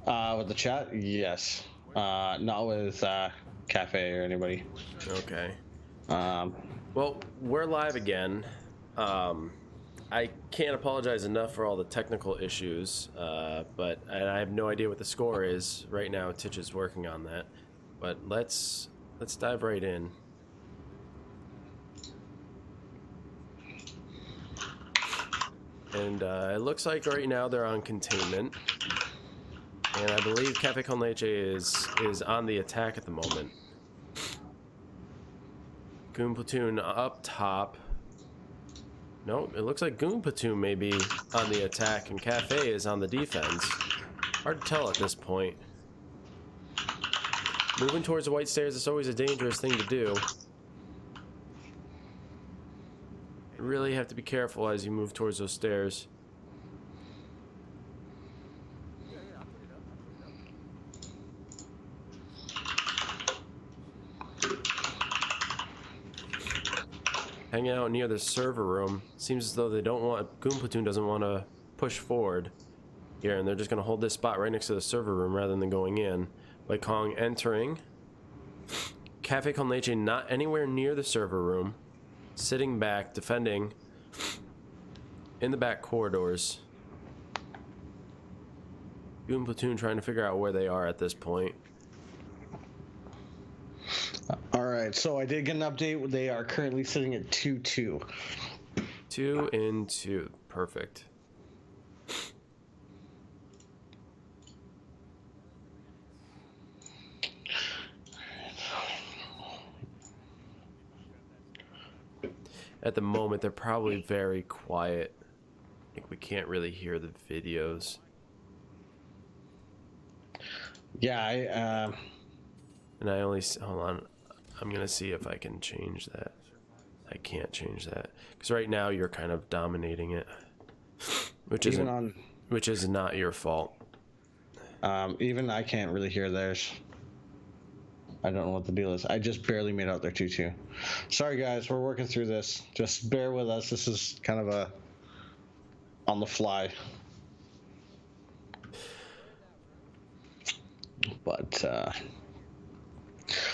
With the chat, yes. Not with Cafe or anybody. Okay. Um, Well, we're live again. I can't apologize enough for all the technical issues, but I have no idea what the score is right now. Titch is working on that, but let's dive right in. And it looks like right now they're on containment, and I believe Cafe Con Leche is on the attack at the moment. Goon Platoon up top. No, it looks like Goon Platoon may be on the attack and Cafe is on the defense. Hard to tell at this point. Moving towards the white stairs is always a dangerous thing to do. You really have to be careful as you move towards those stairs. Hanging out near the server room. Seems as though they don't want... Goon Platoon doesn't want to push forward here, and they're just going to hold this spot right next to the server room rather than going in. White Kong entering. Cafe Con Leche not anywhere near the server room. Sitting back, defending in the back corridors. Goon Platoon trying to figure out where they are at this point. all right, so I did get an update. They are currently sitting at 2-2. 2-2. Perfect. At the moment, they're probably very quiet. I think we can't really hear the videos. Yeah, And I only... Hold on. I'm going to see if I can change that. I can't change that. Because right now, you're kind of dominating it. Which is not your fault. even I can't really hear theirs. I don't know what the deal is. I just barely made out their 2-2. Sorry, guys. We're working through this. Just bear with us. This is kind of a on the fly. But,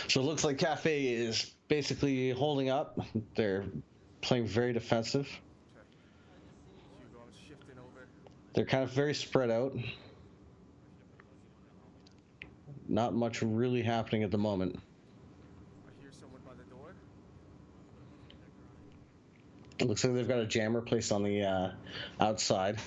so it looks like Cafe is basically holding up. They're playing very defensive. They're kind of very spread out. Not much really happening at the moment. I hear someone by the door. It looks like they've got a jammer placed on the outside.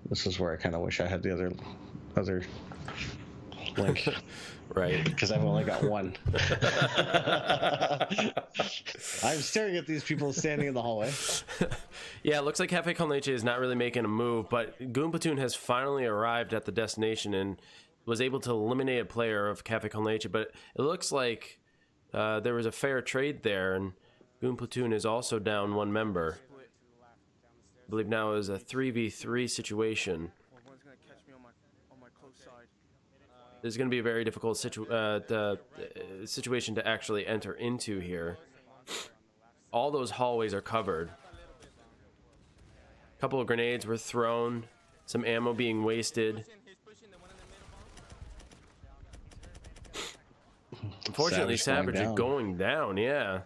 This is where I kind of wish I had the other link. Right. Because I've only got one. I'm staring at these people standing in the hallway. Yeah, it looks like Cafe Con Leche is not really making a move, but Goon Platoon has finally arrived at the destination and was able to eliminate a player of Cafe Con Leche, but it looks like there was a fair trade there, and Goon Platoon is also down one member. I believe now is a 3v3 situation. Well, one's gonna catch me on my close side. This is going to be a very difficult situation to actually enter into here. All those hallways are covered. A couple of grenades were thrown, some ammo being wasted. Unfortunately, Savage is going down, yeah.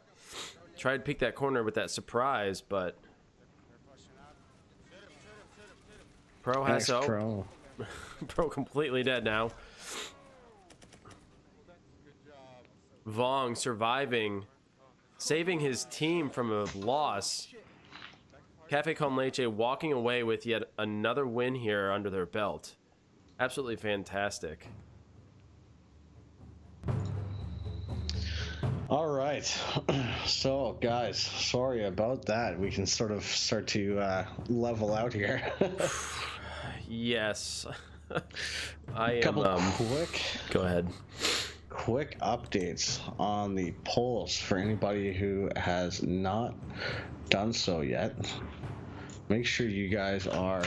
Tried to pick that corner with that surprise, but Pro has so. Pro completely dead now. Vong surviving, saving his team from a loss. Cafe Con Leche walking away with yet another win here under their belt. Absolutely fantastic. All right. So, guys, sorry about that. We can sort of start to level out here. Yes. I am. Couple quick. Go ahead. Quick updates on the polls for anybody who has not done so yet. Make sure you guys are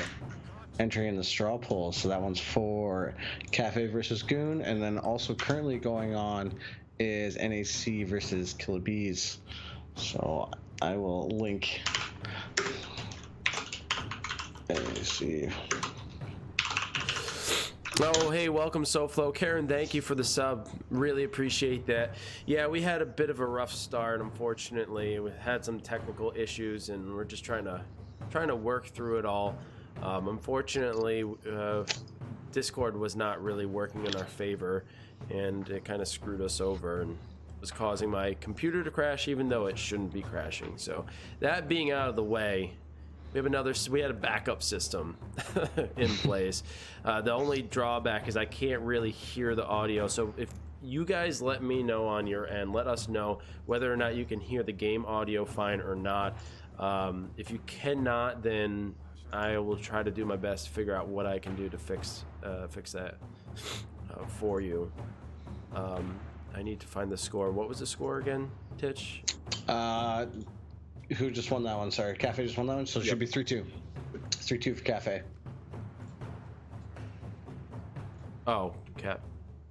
entering in the straw polls. So that one's for Cafe versus Goon, and then also currently going on is NAC versus Killer Bees. So I will link NAC. Oh, hey, welcome, SoFlo. Karen, thank you for the sub. Really appreciate that. Yeah, we had a bit of a rough start, unfortunately. We had some technical issues, and we're just trying to work through it all. Unfortunately, Discord was not really working in our favor, and it kind of screwed us over and was causing my computer to crash, even though it shouldn't be crashing. So that being out of the way, we had a backup system in place. The only drawback is I can't really hear the audio. So if you guys let me know on your end, let us know whether or not you can hear the game audio fine or not. If you cannot, then I will try to do my best to figure out what I can do to fix that for you. I need to find the score. What was the score again, Titch? Who just won that one? Sorry, Cafe just won that one, so it should be 3-2. 3-2 for Cafe. Oh, Cap.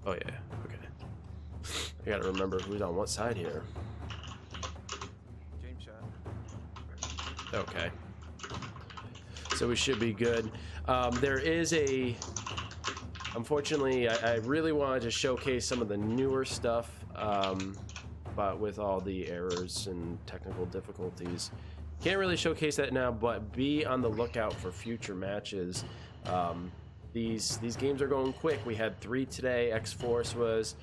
Oh, yeah. Okay. I gotta remember who's on what side here. Game chat. Okay. So we should be good. There is a... Unfortunately, I really wanted to showcase some of the newer stuff, but with all the errors and technical difficulties, can't really showcase that now, but be on the lookout for future matches. These games are going quick. We had 3 today. X-Force was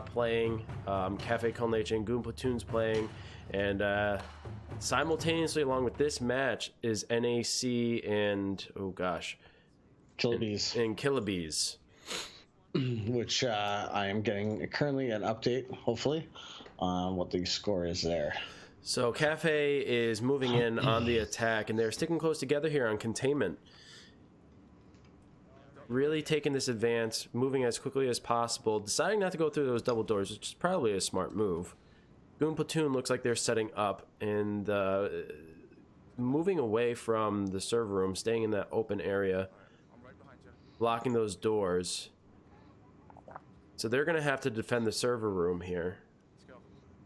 playing, Cafe Con Leche and Goon Platoon's playing, and simultaneously along with this match is NAC and, oh gosh, Killer Bees. And Killer Bees. Which I am getting currently an update, hopefully, on what the score is there. So Cafe is moving in on the attack, and they're sticking close together here on containment. Really taking this advance, moving as quickly as possible, deciding not to go through those double doors, which is probably a smart move. Goon Platoon looks like they're setting up and moving away from the server room, staying in that open area, blocking those doors. So they're going to have to defend the server room here.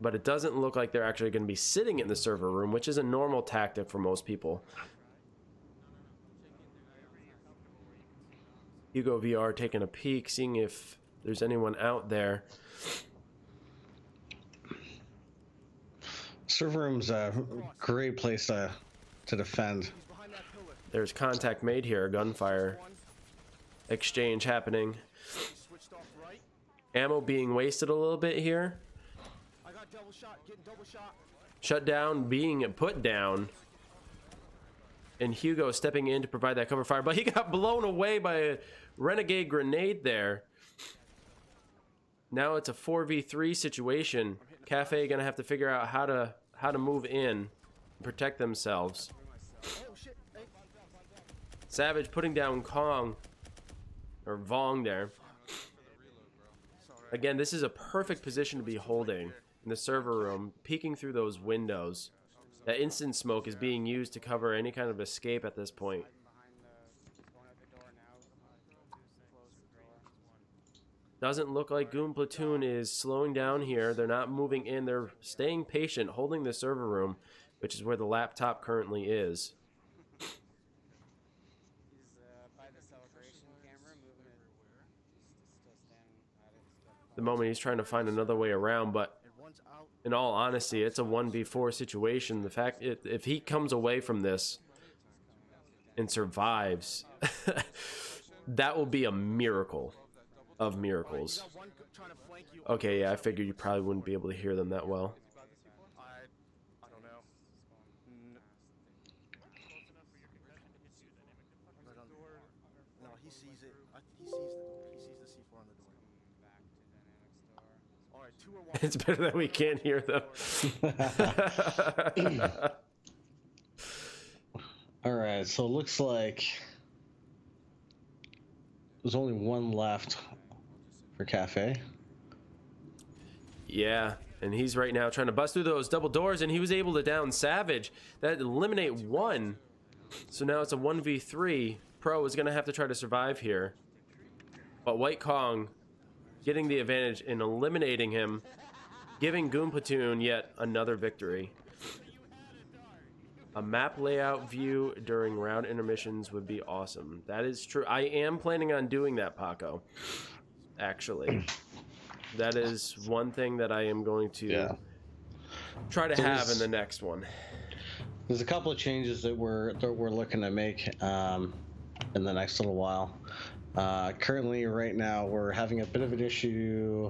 But it doesn't look like they're actually going to be sitting in the server room, which is a normal tactic for most people. Hugo VR taking a peek, seeing if there's anyone out there. Server room's a great place to defend. There's contact made here, gunfire exchange happening. Ammo being wasted a little bit here. Shut down being put down. And Hugo stepping in to provide that cover fire, but he got blown away by a renegade grenade there. Now it's a 4v3 situation. Cafe gonna have to figure out how to move in and protect themselves. Savage putting down Kong or Vong there. Again, this is a perfect position to be holding in the server room, peeking through those windows. That instant smoke is being used to cover any kind of escape at this point. Doesn't look like Goon Platoon is slowing down here. They're not moving in. They're staying patient, holding the server room, which is where the laptop currently is. The moment he's trying to find another way around, but in all honesty, it's a 1v4 situation. The fact if he comes away from this and survives, that will be a miracle of miracles. Okay, yeah, I figured you probably wouldn't be able to hear them that well. I don't know. No, he sees it. He sees the C4 on the door. All right, 2 or 1. It's better that we can't hear them. All right, so it looks like there's only one left for Cafe. Yeah, and he's right now trying to bust through those double doors, and he was able to down Savage. That eliminate 1. So now it's a 1v3. Pro is going to have to try to survive here. But White Kong getting the advantage in eliminating him giving Goon Platoon yet another victory. A map layout view during round intermissions would be awesome. That is true. I am planning on doing that, Paco. Actually, that is one thing that I am going to try to have in the next one. There's a couple of changes that we're looking to make in the next little while. Currently, right now, we're having a bit of an issue.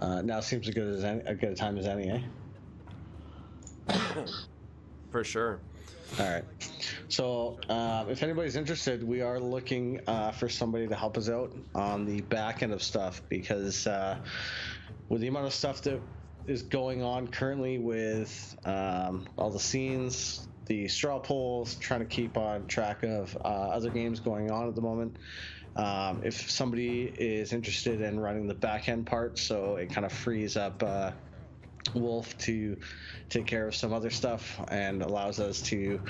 Now seems a good a time as any, eh? For sure. All right. So if anybody's interested, we are looking for somebody to help us out on the back end of stuff, because with the amount of stuff that is going on currently with all the scenes, the straw polls, trying to keep on track of other games going on at the moment. If somebody is interested in running the back end part, so it kind of frees up Wolf to take care of some other stuff and allows us to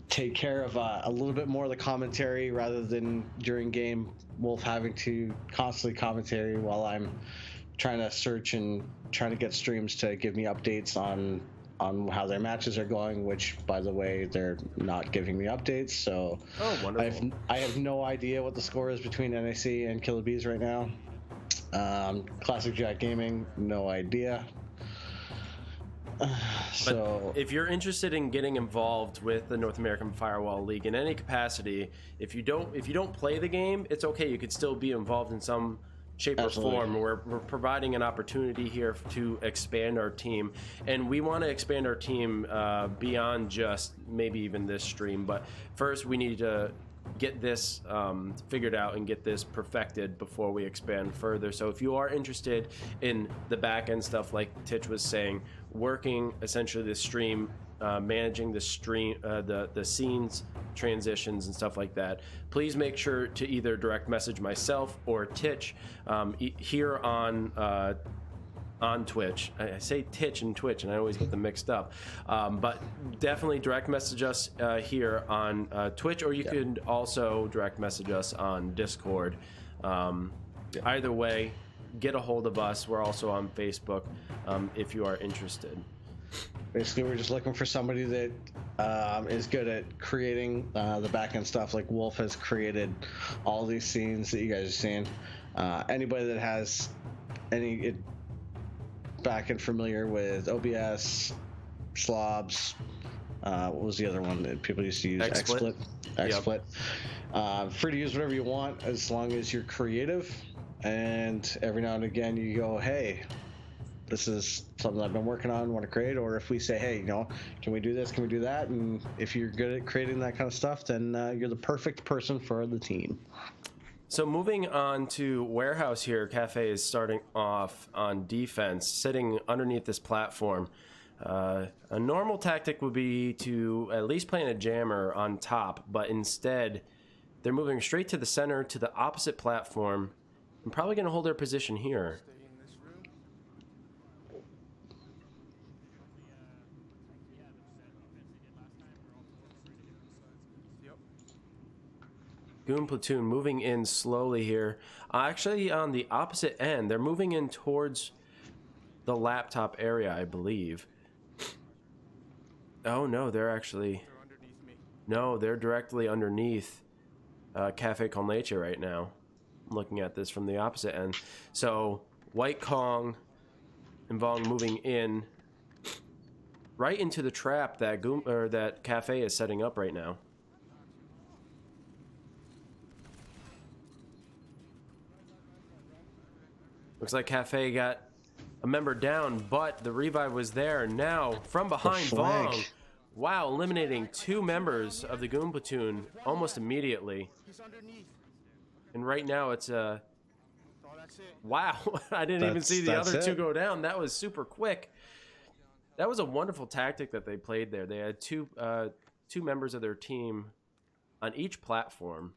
take care of a little bit more of the commentary, rather than during game Wolf having to constantly commentary while I'm trying to search and trying to get streams to give me updates on how their matches are going, which, by the way, they're not giving me updates. So wonderful. I have no idea what the score is between NAC and Killer Bees right now. Classic Jack Gaming, no idea. So if you're interested in getting involved with the North American Firewall League in any capacity, if you don't play the game, it's okay. You could still be involved in some shape or form. We're providing an opportunity here to expand our team, and we want to expand our team beyond just maybe even this stream. But first, we need to get this figured out and get this perfected before we expand further. So if you are interested in the back end stuff, like Titch was saying, working essentially the stream, managing the stream, the scenes, transitions and stuff like that, please make sure to either direct message myself or Titch here on Twitch. I say Titch and Twitch, and I always get them mixed up. But definitely direct message us here on Twitch, or you could also direct message us on Discord. Either way, get a hold of us. We're also on Facebook if you are interested. Basically, we're just looking for somebody that is good at creating the back-end stuff. Like Wolf has created all these scenes that you guys are seeing. Anybody that has any back-end familiar with OBS, slobs, what was the other one that people used to use? XSplit. XSplit. Free to use whatever you want, as long as you're creative. And every now and again you go, hey, this is something I've been working on, want to create. Or if we say, hey, can we do this, can we do that? And if you're good at creating that kind of stuff, then you're the perfect person for the team. So moving on to Warehouse here, Cafe is starting off on defense, sitting underneath this platform. A normal tactic would be to at least plant a jammer on top, but instead they're moving straight to the center, to the opposite platform, and probably going to hold their position here. Goon Platoon moving in slowly here. Actually, on the opposite end, they're moving in towards the laptop area, I believe. Oh, no, they're actually... No, they're directly underneath Cafe con Leche right now. I'm looking at this from the opposite end. So, White Kong and Vong moving in right into the trap that that Cafe is setting up right now. Looks like Cafe got a member down, but the revive was there. Now, from behind Vong. Wow, eliminating 2 members of the Goon Platoon almost immediately. And right now it's a... Wow, I didn't even see the other 2 go down. That was super quick. That was a wonderful tactic that they played there. They had two members of their team on each platform.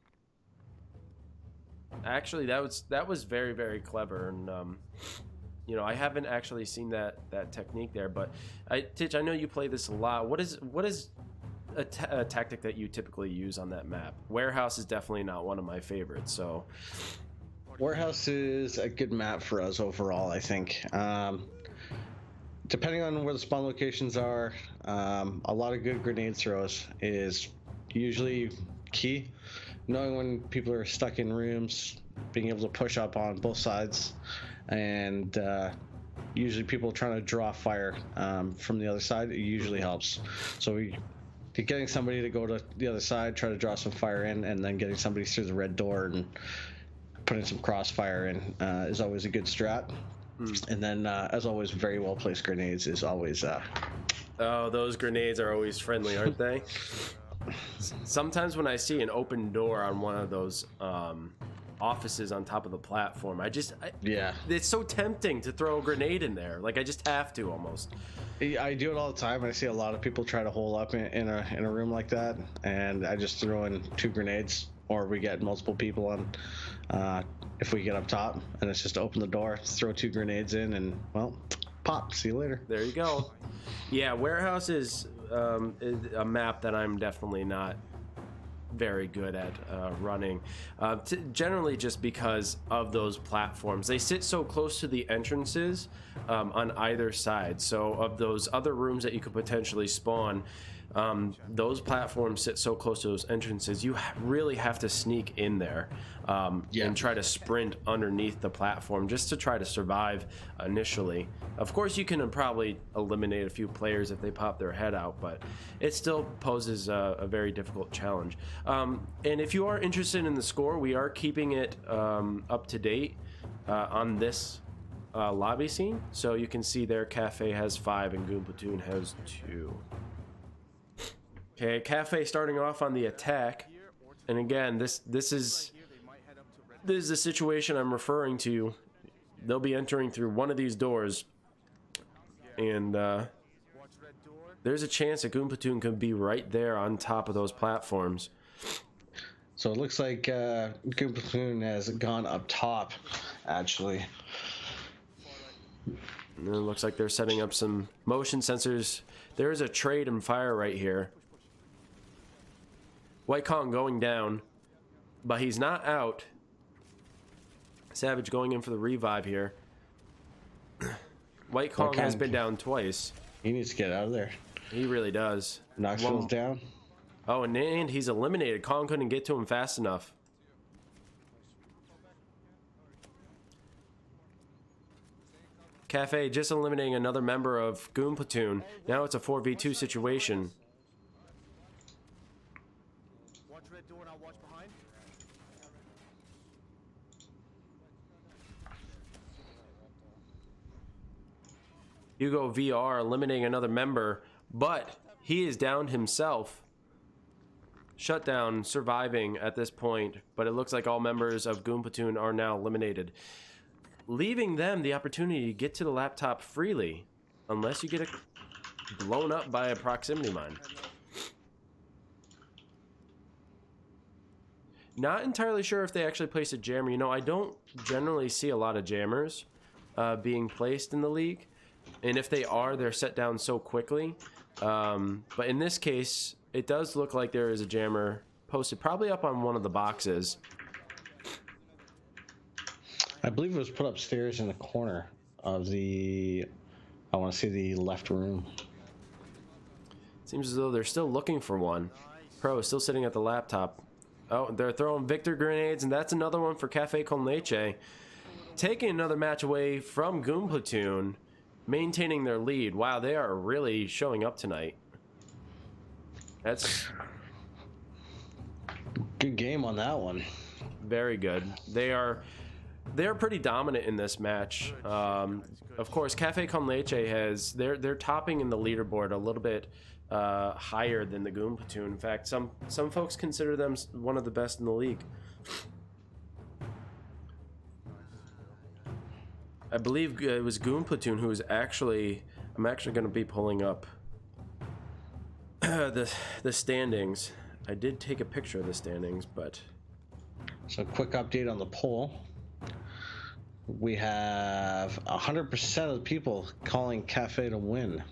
Actually, that was very, very clever, and I haven't actually seen that technique there. But Titch, I know you play this a lot. What is a tactic that you typically use on that map? Warehouse is definitely not one of my favorites. So, Warehouse is a good map for us overall, I think. depending on where the spawn locations are, a lot of good grenade throws is usually key. Knowing when people are stuck in rooms, being able to push up on both sides, and usually people trying to draw fire from the other side, it usually helps. So getting somebody to go to the other side, try to draw some fire in, and then getting somebody through the red door and putting some crossfire in is always a good strat. And then, as always, very well placed grenades is always. Oh, those grenades are always friendly, aren't they? Sometimes when I see an open door on one of those offices on top of the platform, yeah, it's so tempting to throw a grenade in there. Like I just have to almost. I do it all the time. I see a lot of people try to hole up in a room like that, and I just throw in 2 grenades, or we get multiple people on. If we get up top, and it's just to open the door, throw 2 grenades in, and well, pop. See you later. There you go. Yeah, warehouse is a map that I'm definitely not very good at running. Generally, just because of those platforms, they sit so close to the entrances on either side. So, of those other rooms that you could potentially spawn. Those platforms sit so close to those entrances, you really have to sneak in there and try to sprint underneath the platform just to try to survive initially. Of course, you can probably eliminate a few players if they pop their head out, but it still poses a very difficult challenge. And if you are interested in the score, we are keeping it up to date on this lobby scene. So you can see there Cafe has 5 and Goon Platoon has 2. Okay, Cafe starting off on the attack, and again, this is the situation I'm referring to. They'll be entering through one of these doors, and there's a chance that Goon Platoon could be right there on top of those platforms. So it looks like Goon Platoon has gone up top, actually. And it looks like they're setting up some motion sensors. There is a trade and fire right here. White Kong going down, but he's not out. Savage going in for the revive here. White Kong has been down twice. He needs to get out of there. He really does. Knoxville's down. Oh, and he's eliminated. Kong couldn't get to him fast enough. Cafe just eliminating another member of Goon Platoon. Now it's a 4v2 situation. Hugo VR eliminating another member, but he is down himself. Shutdown surviving at this point, but it looks like all members of Goon Platoon are now eliminated, leaving them the opportunity to get to the laptop freely, unless you get it blown up by a proximity mine. Not entirely sure if they actually placed a jammer. You know, I don't generally see a lot of jammers being placed in the league. And if they are, they're set down so quickly. But in this case, it does look like there is a jammer posted probably up on one of the boxes. I believe it was put upstairs in the corner of the, I want to say the left room. Seems as though they're still looking for one. Pro is still sitting at the laptop. Oh, they're throwing Victor grenades, and that's another one for Cafe con Leche. Taking another match away from Goon Platoon. Maintaining their lead. Wow, they are really showing up tonight. That's good game on that one. Very good. They're pretty dominant in this match. Of course, Cafe con Leche has they're topping in the leaderboard a little bit higher than the Goon Platoon. In fact, some folks consider them one of the best in the league. I believe it was Goon Platoon who was actually... I'm actually going to be pulling up the standings. I did take a picture of the standings, but... So quick update on the poll. We have 100% of the people calling Cafe to win.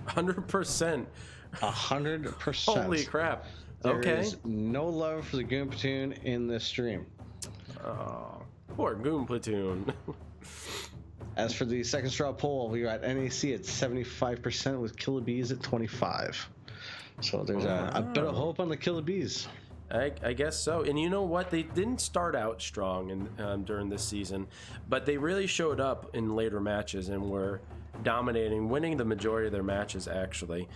100%? 100%. Holy crap. There okay. is no love for the Goon Platoon in this stream. Oh, poor Goon Platoon. As for the second straw poll, we got NAC at 75% with Killer Bees at 25. So there's a bit of hope on the Killer Bees. I guess so. And you know what? They didn't start out strong during this season, but they really showed up in later matches and were dominating, winning the majority of their matches, actually,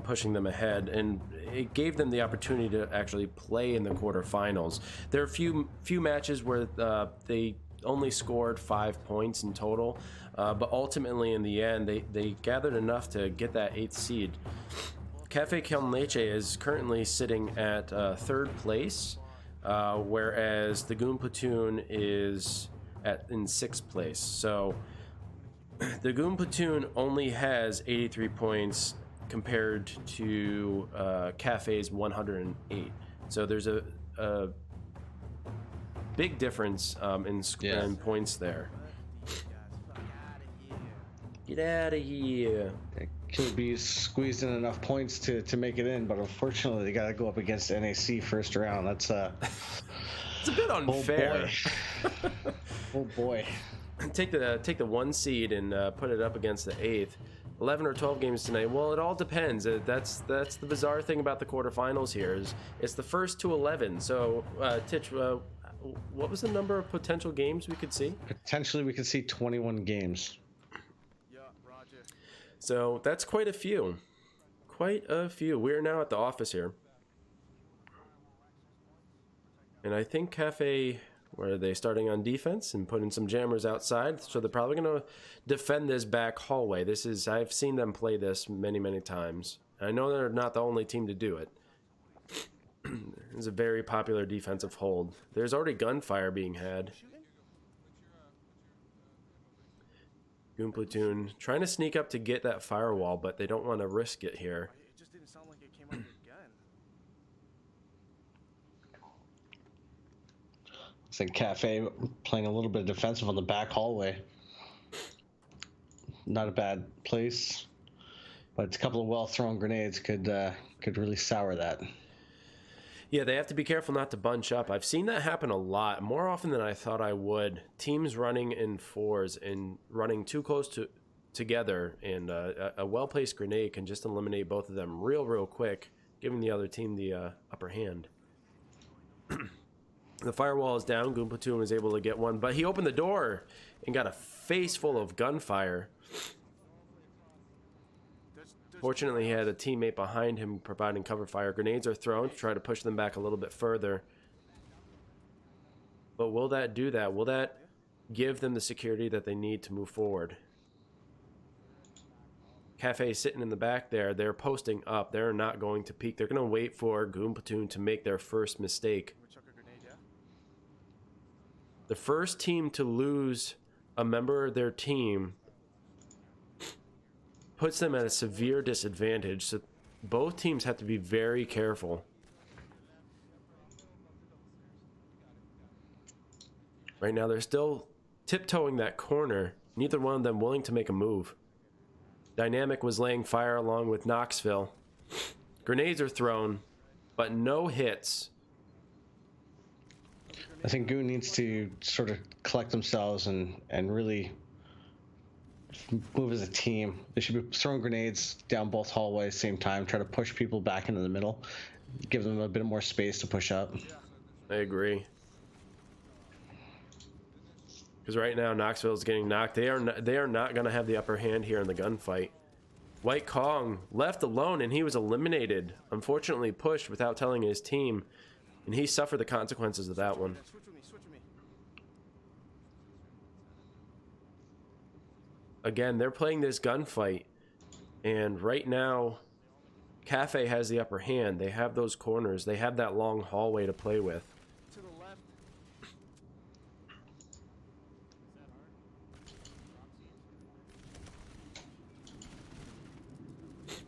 pushing them ahead. And it gave them the opportunity to actually play in the quarterfinals. There are a few matches where they only scored 5 points in total, but ultimately in the end, they gathered enough to get that 8th seed. Cafe Con Leche is currently sitting at 3rd place, whereas the Goon Platoon is in 6th place. So the Goon Platoon only has 83 points compared to Cafe's 108. So there's a big difference in points there. Get out of here. Killer Bees squeezed in enough points to make it in, but unfortunately they got to go up against NAC first round. That's it's a bit unfair. Oh boy. Take the 1 seed and put it up against the 8th. 11 or 12 games tonight. Well, it all depends. That's the bizarre thing about the quarterfinals here is it's the first to 11. So Titch, what was the number of potential games we could see? Potentially we could see 21 games. So that's quite a few. Quite a few. We're now at the office here. And I think Cafe, where are they starting on defense and putting some jammers outside? So they're probably going to defend this back hallway. I've seen them play this many, many times. I know they're not the only team to do it. It's a very popular defensive hold. There's already gunfire being had. Goon Platoon trying to sneak up to get that firewall, but they don't want to risk it here. It just didn't sound like it came out of your gun. It's like Cafe playing a little bit defensive on the back hallway. Not a bad place, but a couple of well-thrown grenades could really sour that. Yeah, they have to be careful not to bunch up. I've seen that happen a lot, more often than I thought I would. Teams running in 4s and running too close together, and a well-placed grenade can just eliminate both of them real quick, giving the other team the upper hand. The firewall is down. Goon Platoon was able to get one, but he opened the door and got a face full of gunfire. Fortunately, he had a teammate behind him providing cover fire. Grenades are thrown to try to push them back a little bit further. But will that do that? Will that give them the security that they need to move forward? Cafe sitting in the back there. They're posting up. They're not going to peek. They're going to wait for Goon Platoon to make their first mistake. The first team to lose a member of their team puts them at a severe disadvantage, so both teams have to be very careful. Right now, they're still tiptoeing that corner. Neither one of them willing to make a move. Dynamic was laying fire along with NAFWL. Grenades are thrown, but no hits. I think Goon needs to sort of collect themselves and really move as a team. They should be throwing grenades down both hallways same time, try to push people back into the middle, give them a bit more space to push up. I agree. Because right now NAFWL is getting knocked. They are not going to have the upper hand here in the gunfight. White Kong left alone and he was eliminated. Unfortunately pushed without telling his team, and he suffered the consequences of that one. Again, they're playing this gunfight, and right now, Cafe has the upper hand. They have those corners. They have that long hallway to play with. To the left.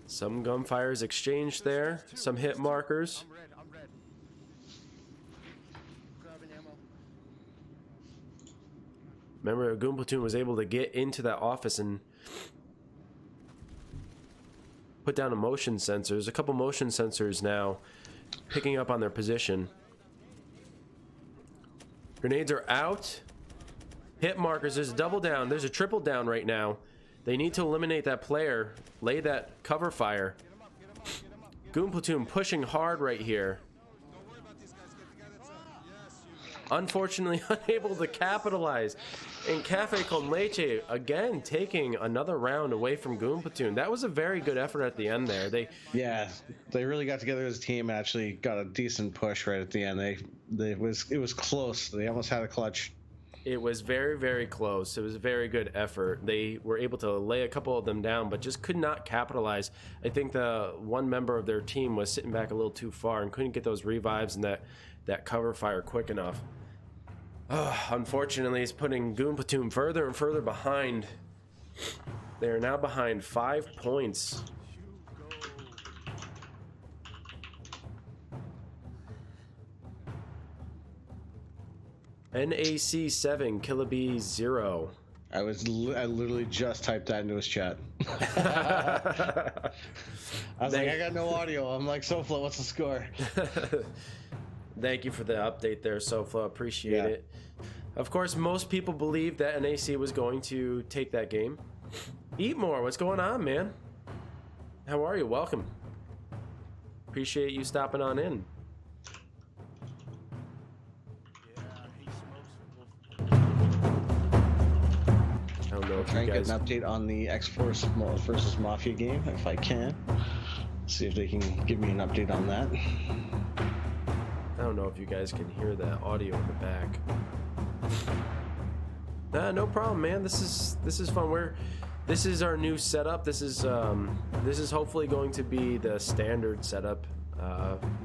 Some gunfires exchanged there. Some hit markers. I'm red. Grabbing ammo. Remember, Goon Platoon was able to get into that office and put down a motion sensors. A couple motion sensors now picking up on their position. Grenades are out. Hit markers. There's a double down. There's a triple down right now. They need to eliminate that player. Lay that cover fire. Goon Platoon pushing hard right here. Unfortunately, unable to capitalize. And Cafe con Leche, again, taking another round away from Goon Platoon. That was a very good effort at the end there. Yeah, they really got together as a team and actually got a decent push right at the end. It was close. They almost had a clutch. It was very, very close. It was a very good effort. They were able to lay a couple of them down, but just could not capitalize. I think the one member of their team was sitting back a little too far and couldn't get those revives and that cover fire quick enough. Unfortunately, it's putting Goon Platoon further and further behind. They are now behind 5 points. NAC 7, Killabee 0. I literally just typed that into his chat. I was like, I got no audio. I'm like, SoFlo, what's the score? Thank you for the update there, SoFlo. Appreciate it. Of course, most people believed that NAC was going to take that game. Eat more. What's going on, man? How are you? Welcome. Appreciate you stopping on in. I don't know if Try you and guys... get an update on the X-Force versus Mafia game, if I can. See if they can give me an update on that. I don't know if you guys can hear that audio in the back. No problem, man. This is fun. This is our new setup. This is hopefully going to be the standard setup.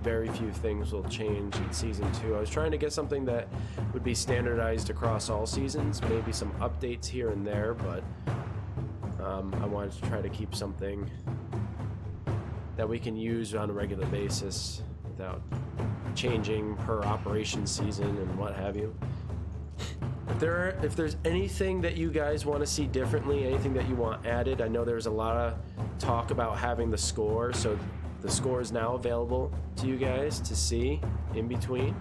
Very few things will change in season 2. I was trying to get something that would be standardized across all seasons. Maybe some updates here and there, but I wanted to try to keep something that we can use on a regular basis without changing per operation season and what have you. If there's anything that you guys want to see differently, anything that you want added, I know there's a lot of talk about having the score, so the score is now available to you guys to see in between.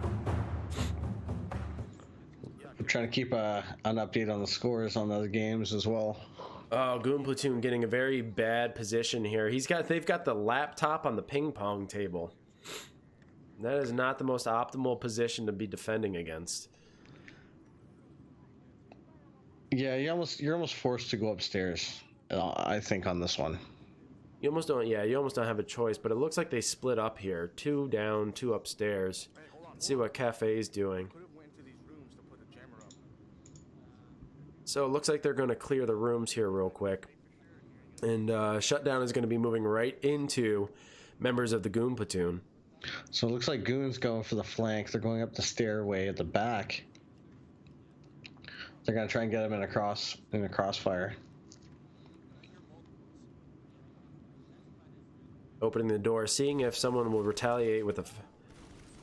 I'm trying to keep an update on the scores on those games as well. Oh, Goon Platoon getting a very bad position here. They've got the laptop on the ping pong table. That is not the most optimal position to be defending against. Yeah, you're almost forced to go upstairs, I think, on this one. You almost don't have a choice, but it looks like they split up here. 2 down, 2 upstairs. Let's see what Cafe's doing. So it looks like they're going to clear the rooms here real quick. And Shutdown is going to be moving right into members of the Goon Platoon. So it looks like Goon's going for the flank. They're going up the stairway at the back. They're going to try and get him in a crossfire. Opening the door, seeing if someone will retaliate with a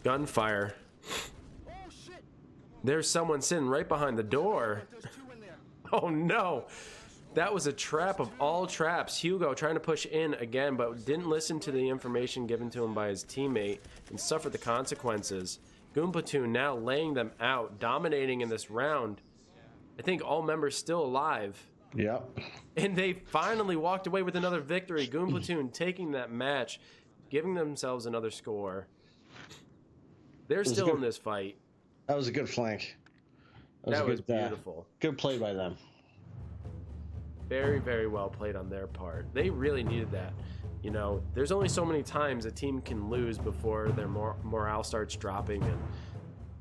gunfire. There's someone sitting right behind the door. Oh no! That was a trap of all traps. Hugo trying to push in again, but didn't listen to the information given to him by his teammate and suffered the consequences. Goon Platoon now laying them out, dominating in this round. I think all members still alive. Yep. And they finally walked away with another victory. Goon Platoon taking that match, giving themselves another score. They're still in this fight. That was a good flank. That was beautiful. Good play by them. Very, very well played on their part. They really needed that. You know, there's only so many times a team can lose before their morale starts dropping, and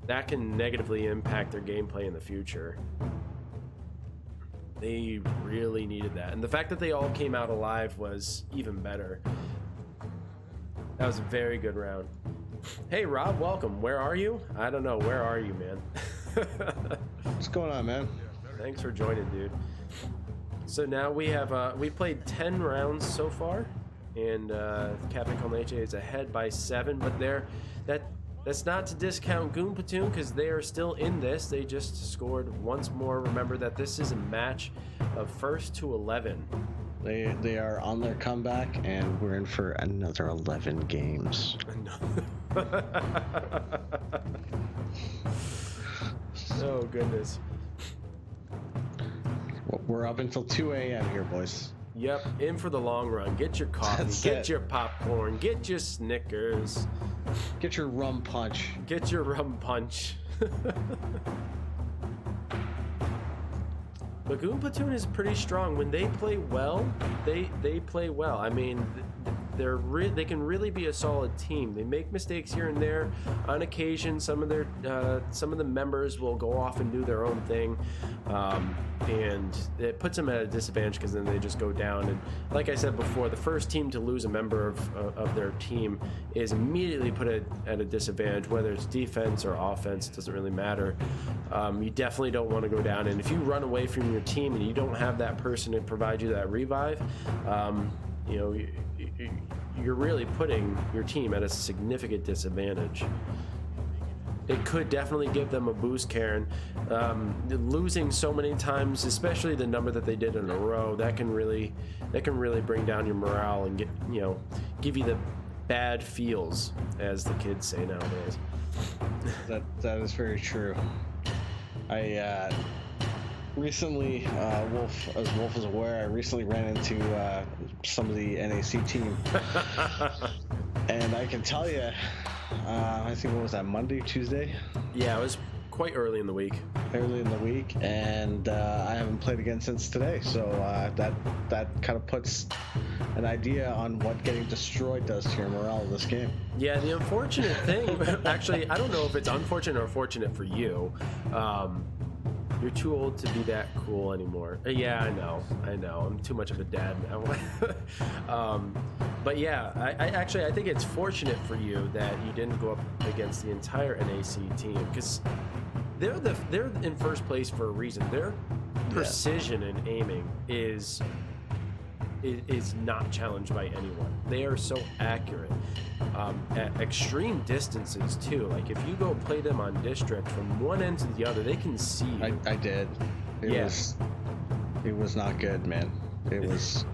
that can negatively impact their gameplay in the future. They really needed that. And the fact that they all came out alive was even better. That was a very good round. Hey, Rob, welcome. Where are you? I don't know. Where are you, man? What's going on, man? Thanks for joining, dude. So now we have we played 10 rounds so far, and Cafe con Leche is ahead by 7, but that's not to discount Goon Platoon because they are still in this. They just scored once more. Remember that this is a match of 1st to 11. They are on their comeback, and we're in for another 11 games. Oh goodness. We're up until 2 a.m. here, boys. Yep, in for the long run. Get your coffee, get your popcorn, get your Snickers. Get your rum punch. Get your rum punch. But Goon Platoon is pretty strong. When they play well, they play well. I mean, they can really be a solid team. They make mistakes here and there. On occasion, some of the members will go off and do their own thing, and it puts them at a disadvantage because then they just go down. And like I said before, the first team to lose a member of their team is immediately put at a disadvantage, whether it's defense or offense. It doesn't really matter. You definitely don't want to go down. And if you run away from your team and you don't have that person to provide you that revive, you're really putting your team at a significant disadvantage. It could definitely give them a boost, Karen. Losing so many times, especially the number that they did in a row, that can really bring down your morale and give you the bad feels, as the kids say nowadays. That is very true. I recently, Wolf is aware, I recently ran into some of the NAC team, and I can tell you, I think, what was that, Monday, Tuesday? Yeah, it was quite early in the week. And I haven't played again since today, so that kind of puts an idea on what getting destroyed does to your morale of this game. Yeah, the unfortunate thing, actually, I don't know if it's unfortunate or fortunate for you. You're too old to be that cool anymore. Yeah, I know. I'm too much of a dad now. But yeah, I think it's fortunate for you that you didn't go up against the entire NAC team, because they're in first place for a reason. Their precision in aiming is not challenged by anyone. They are so accurate at extreme distances too. Like if you go play them on district from one end to the other, they can see you. I did. It was not good, man. It was.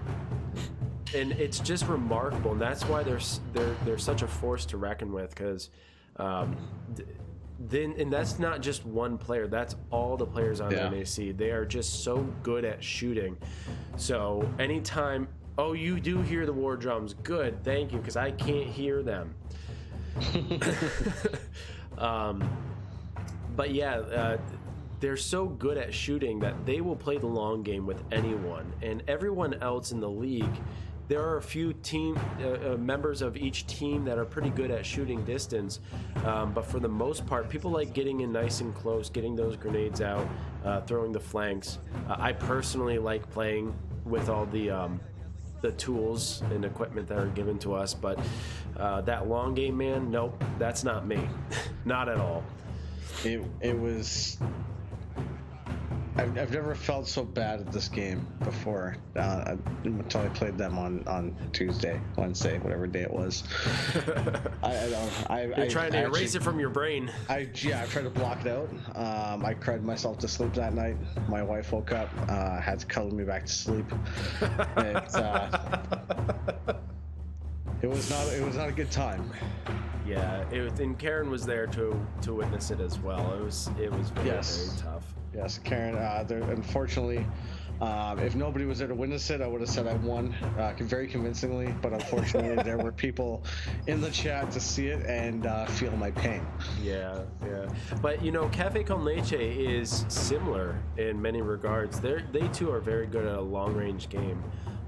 And it's just remarkable, and that's why they're such a force to reckon with. Because and that's not just one player. That's all the players on NAC. They are just so good at shooting. So anytime, you do hear the war drums. Good, thank you, because I can't hear them. But yeah, they're so good at shooting that they will play the long game with anyone. And everyone else in the league, there are a few team members of each team that are pretty good at shooting distance, but for the most part, people like getting in nice and close, getting those grenades out, throwing the flanks. I personally like playing with all the tools and equipment that are given to us, but that long game, man, nope, that's not me. Not at all. It was. I've never felt so bad at this game before until I played them on Wednesday, whatever day it was. You're trying to erase it from your brain. I tried to block it out. I cried myself to sleep that night. My wife woke up, had to cuddle me back to sleep. It was not a good time. Yeah, and Karen was there to witness it as well. It was very tough. Yes, Karen. Unfortunately, if nobody was there to witness it, I would have said I won very convincingly. But unfortunately, there were people in the chat to see it and feel my pain. Yeah. But Cafe con Leche is similar in many regards. They too are very good at a long-range game.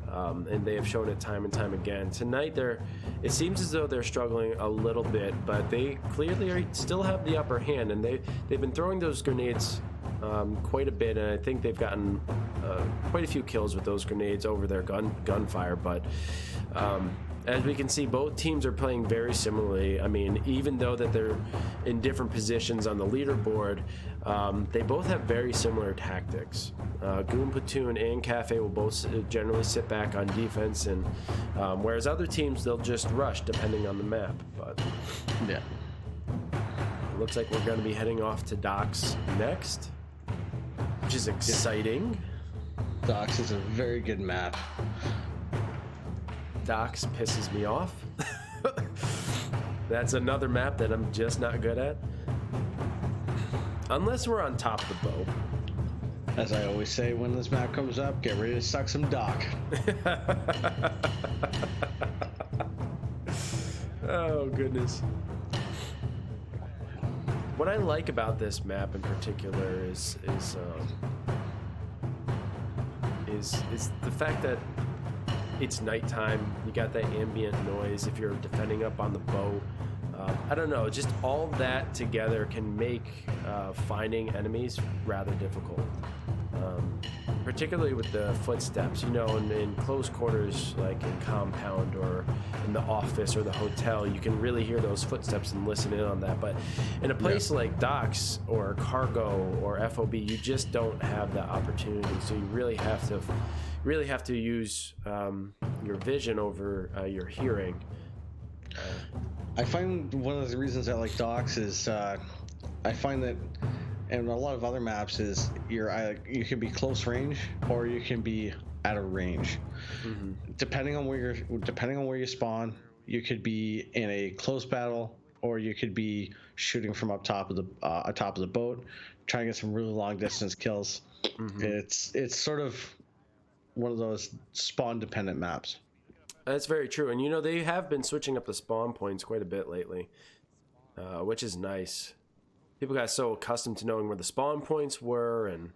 And they have shown it time and time again. Tonight, it seems as though they're struggling a little bit, but they clearly still have the upper hand, and they've been throwing those grenades quite a bit, and I think they've gotten quite a few kills with those grenades over their gunfire. But as we can see, both teams are playing very similarly. I mean, even though that they're in different positions on the leaderboard, they both have very similar tactics. Goon Platoon and Cafe will both generally sit back on defense, and whereas other teams, they'll just rush depending on the map. But yeah, it looks like we're going to be heading off to Docks next, which is exciting. Docks is a very good map. Docks pisses me off. That's another map that I'm just not good at. Unless we're on top of the boat. As I always say when this map comes up, get ready to suck some Doc. Oh goodness. What I like about this map in particular is the fact that it's nighttime. You got that ambient noise if you're defending up on the boat. I don't know, just all that together can make finding enemies rather difficult. Particularly with the footsteps, you know, in close quarters, like in compound or in the office or the hotel, you can really hear those footsteps and listen in on that. But in a place like docks or cargo or FOB, you just don't have that opportunity. So you really have to use your vision over your hearing. I find one of the reasons I like docks is I find that, and a lot of other maps is you can be close range or you can be at a range. Mm-hmm. Depending on where you spawn, you could be in a close battle or you could be shooting from atop of the boat, trying to get some really long distance kills. Mm-hmm. It's sort of one of those spawn dependent maps. That's very true, and you know they have been switching up the spawn points quite a bit lately, which is nice. People got so accustomed to knowing where the spawn points were and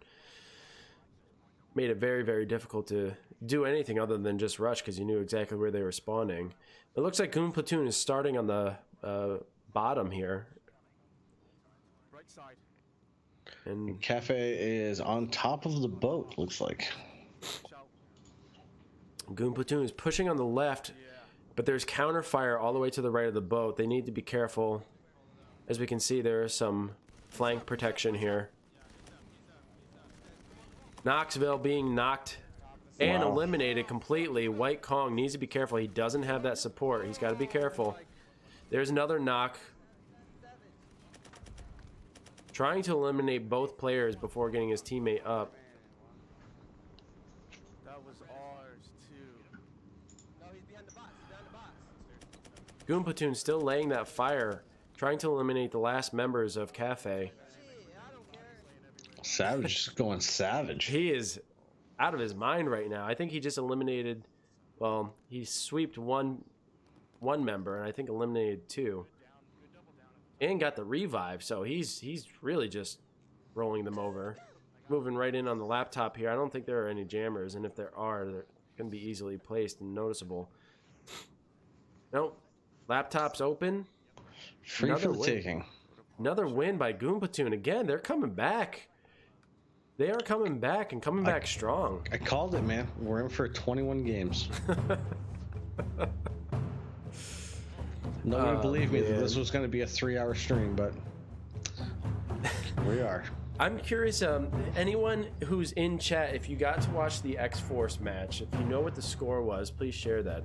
made it very, very difficult to do anything other than just rush because you knew exactly where they were spawning. It looks like Goon Platoon is starting on the bottom here. Right side. And Cafe is on top of the boat, looks like. Goon Platoon is pushing on the left, but there's counter fire all the way to the right of the boat. They need to be careful. As we can see, there is some flank protection here. NAFWL being knocked and eliminated completely. White Kong needs to be careful. He doesn't have that support. He's got to be careful. There's another knock. Trying to eliminate both players before getting his teammate up. That was ours too. No, he's behind the box. He's behind the box. Goon Platoon still laying that fire, trying to eliminate the last members of Cafe. Savage is going savage. He is out of his mind right now. I think he just eliminated, well, he sweeped one member and I think eliminated two. And got the revive, so he's really just rolling them over. Moving right in on the laptop here. I don't think there are any jammers, and if there are, they're going to be easily placed and noticeable. Nope. Laptop's open. Free for the taking. Another win by Goon Platoon. Again, they're coming back. They are coming back and coming back strong. I called it, man. We're in for 21 games. Nobody believed me that this was going to be a 3-hour stream, but we are. I'm curious, anyone who's in chat, if you got to watch the X-Force match, if you know what the score was, please share that.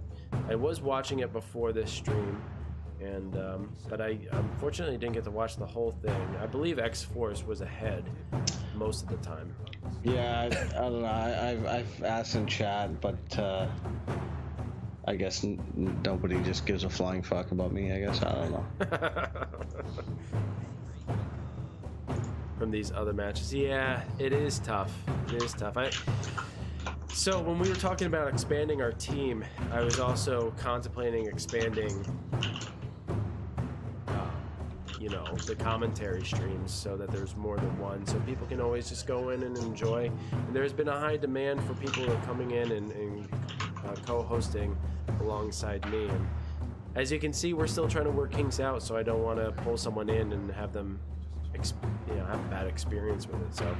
I was watching it before this stream, and but I unfortunately didn't get to watch the whole thing. I believe X-Force was ahead most of the time. Yeah, I don't know. I've asked in chat, but I guess nobody just gives a flying fuck about me, I guess. I don't know. From these other matches. Yeah, it is tough. It is tough. So when we were talking about expanding our team, I was also contemplating expanding you know, the commentary streams so that there's more than one, so people can always just go in and enjoy. And there's been a high demand for people who are coming in and co-hosting alongside me. And as you can see, we're still trying to work kinks out, so I don't want to pull someone in and have them have a bad experience with it. So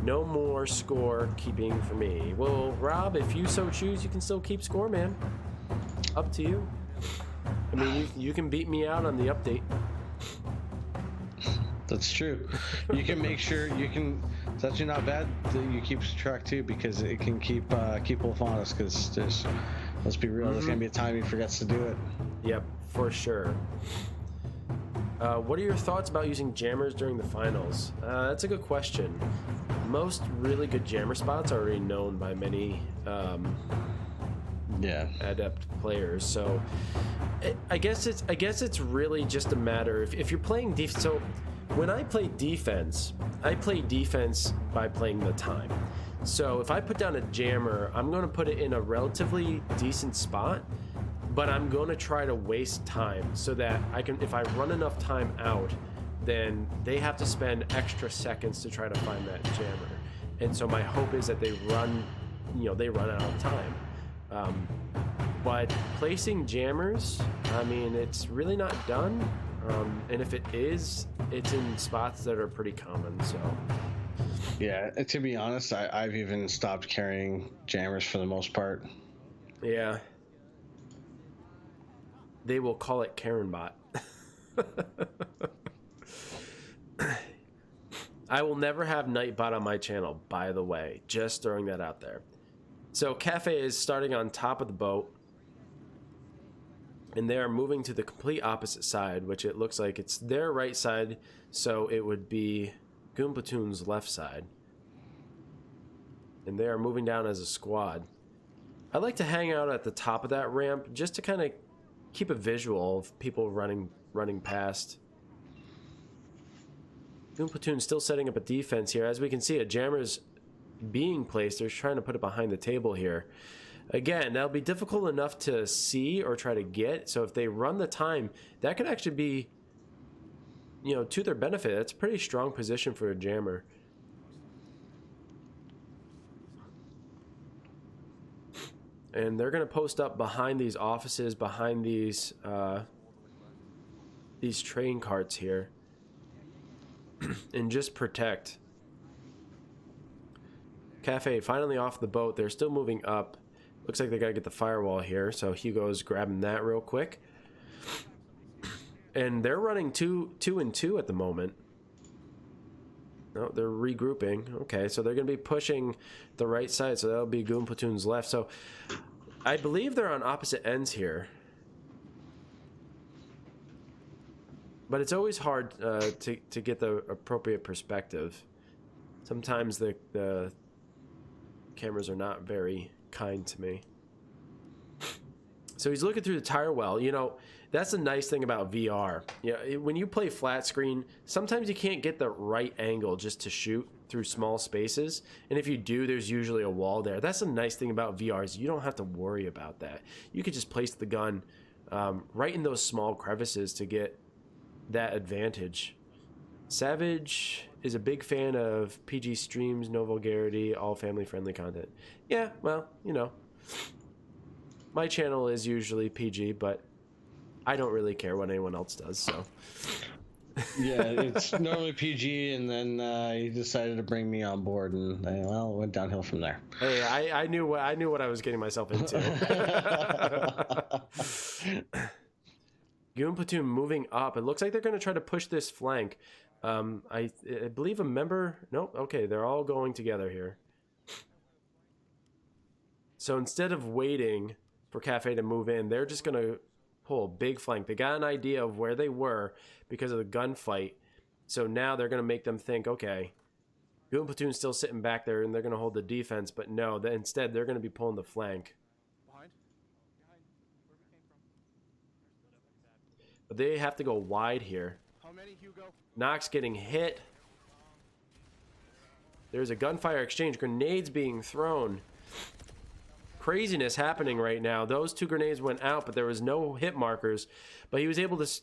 no more score keeping for me. Well, Rob, if you so choose, you can still keep score, man. Up to you. I mean, you can beat me out on the update. That's true. You can make sure you can. It's actually not bad that you keep track too, because it can keep Wolf honest. Because there's, let's be real, there's gonna be a time he forgets to do it. Yep, for sure. What are your thoughts about using jammers during the finals? That's a good question. Most really good jammer spots are already known by many adept players. So I guess it's really just a matter if you're playing so when I play defense by playing the time. So if I put down a jammer, I'm going to put it in a relatively decent spot, but I'm going to try to waste time so that I can, if I run enough time out, then they have to spend extra seconds to try to find that jammer. And so my hope is that they run out of time. But placing jammers, I mean, it's really not done. And if it is, it's in spots that are pretty common, so. Yeah, to be honest, I've even stopped carrying jammers for the most part. Yeah. They will call it Karen bot. I will never have Nightbot on my channel, by the way. Just throwing that out there. So Cafe is starting on top of the boat. And they are moving to the complete opposite side, which it looks like it's their right side. So it would be Goon Platoon's left side. And they are moving down as a squad. I like to hang out at the top of that ramp just to kind of keep a visual of people running past. Goon Platoon still setting up a defense here. As we can see, a jammer's being placed. They're trying to put it behind the table here. Again, that'll be difficult enough to see or try to get. So if they run the time, that could actually be, you know, to their benefit. That's a pretty strong position for a jammer. And they're going to post up behind these offices, behind these train carts here. And just protect. Cafe finally off the boat. They're still moving up. Looks like they gotta get the firewall here, so Hugo's grabbing that real quick. And they're running two and two at the moment. No, they're regrouping. Okay, so they're gonna be pushing the right side, so that'll be Goon Platoon's left. So I believe they're on opposite ends here. But it's always hard to get the appropriate perspective. Sometimes the cameras are not very kind to me. So he's looking through the tire well. You know, that's the nice thing about VR. You know, when you play flat screen, sometimes you can't get the right angle just to shoot through small spaces. And if you do, there's usually a wall there. That's the nice thing about VR is you don't have to worry about that. You could just place the gun right in those small crevices to get that advantage. Savage is a big fan of PG streams, no vulgarity, all family friendly content. Yeah, well, you know, my channel is usually PG, but I don't really care what anyone else does, so. Yeah, it's normally PG, and then he decided to bring me on board, and well, it went downhill from there. Hey, I knew what I was getting myself into. Goon Platoon moving up. It looks like they're going to try to push this flank. I believe a member... Nope, okay, they're all going together here. So instead of waiting for Cafe to move in, they're just going to pull a big flank. They got an idea of where they were because of the gunfight. So now they're going to make them think, okay, Goon Platoon's still sitting back there and they're going to hold the defense, but no, instead they're going to be pulling the flank. But they have to go wide here. How many, Hugo? Knox getting hit. There's a gunfire exchange. Grenades being thrown. Craziness happening right now. Those two grenades went out, but there was no hit markers. But he was able to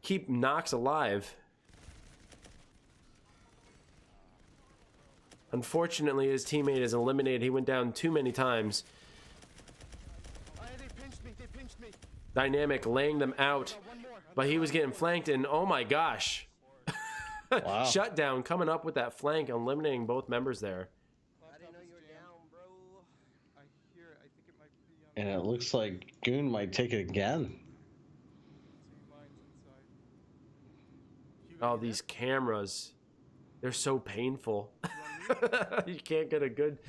keep Knox alive. Unfortunately, his teammate is eliminated. He went down too many times. They pinched me. They pinched me. Dynamic laying them out. But he was getting flanked, and oh my gosh. Wow. Shutdown coming up with that flank, eliminating both members there. I didn't know you were down, bro. I hear it. I think it might be And it looks like Goon might take it again. Oh, these cameras. They're so painful. You can't get a good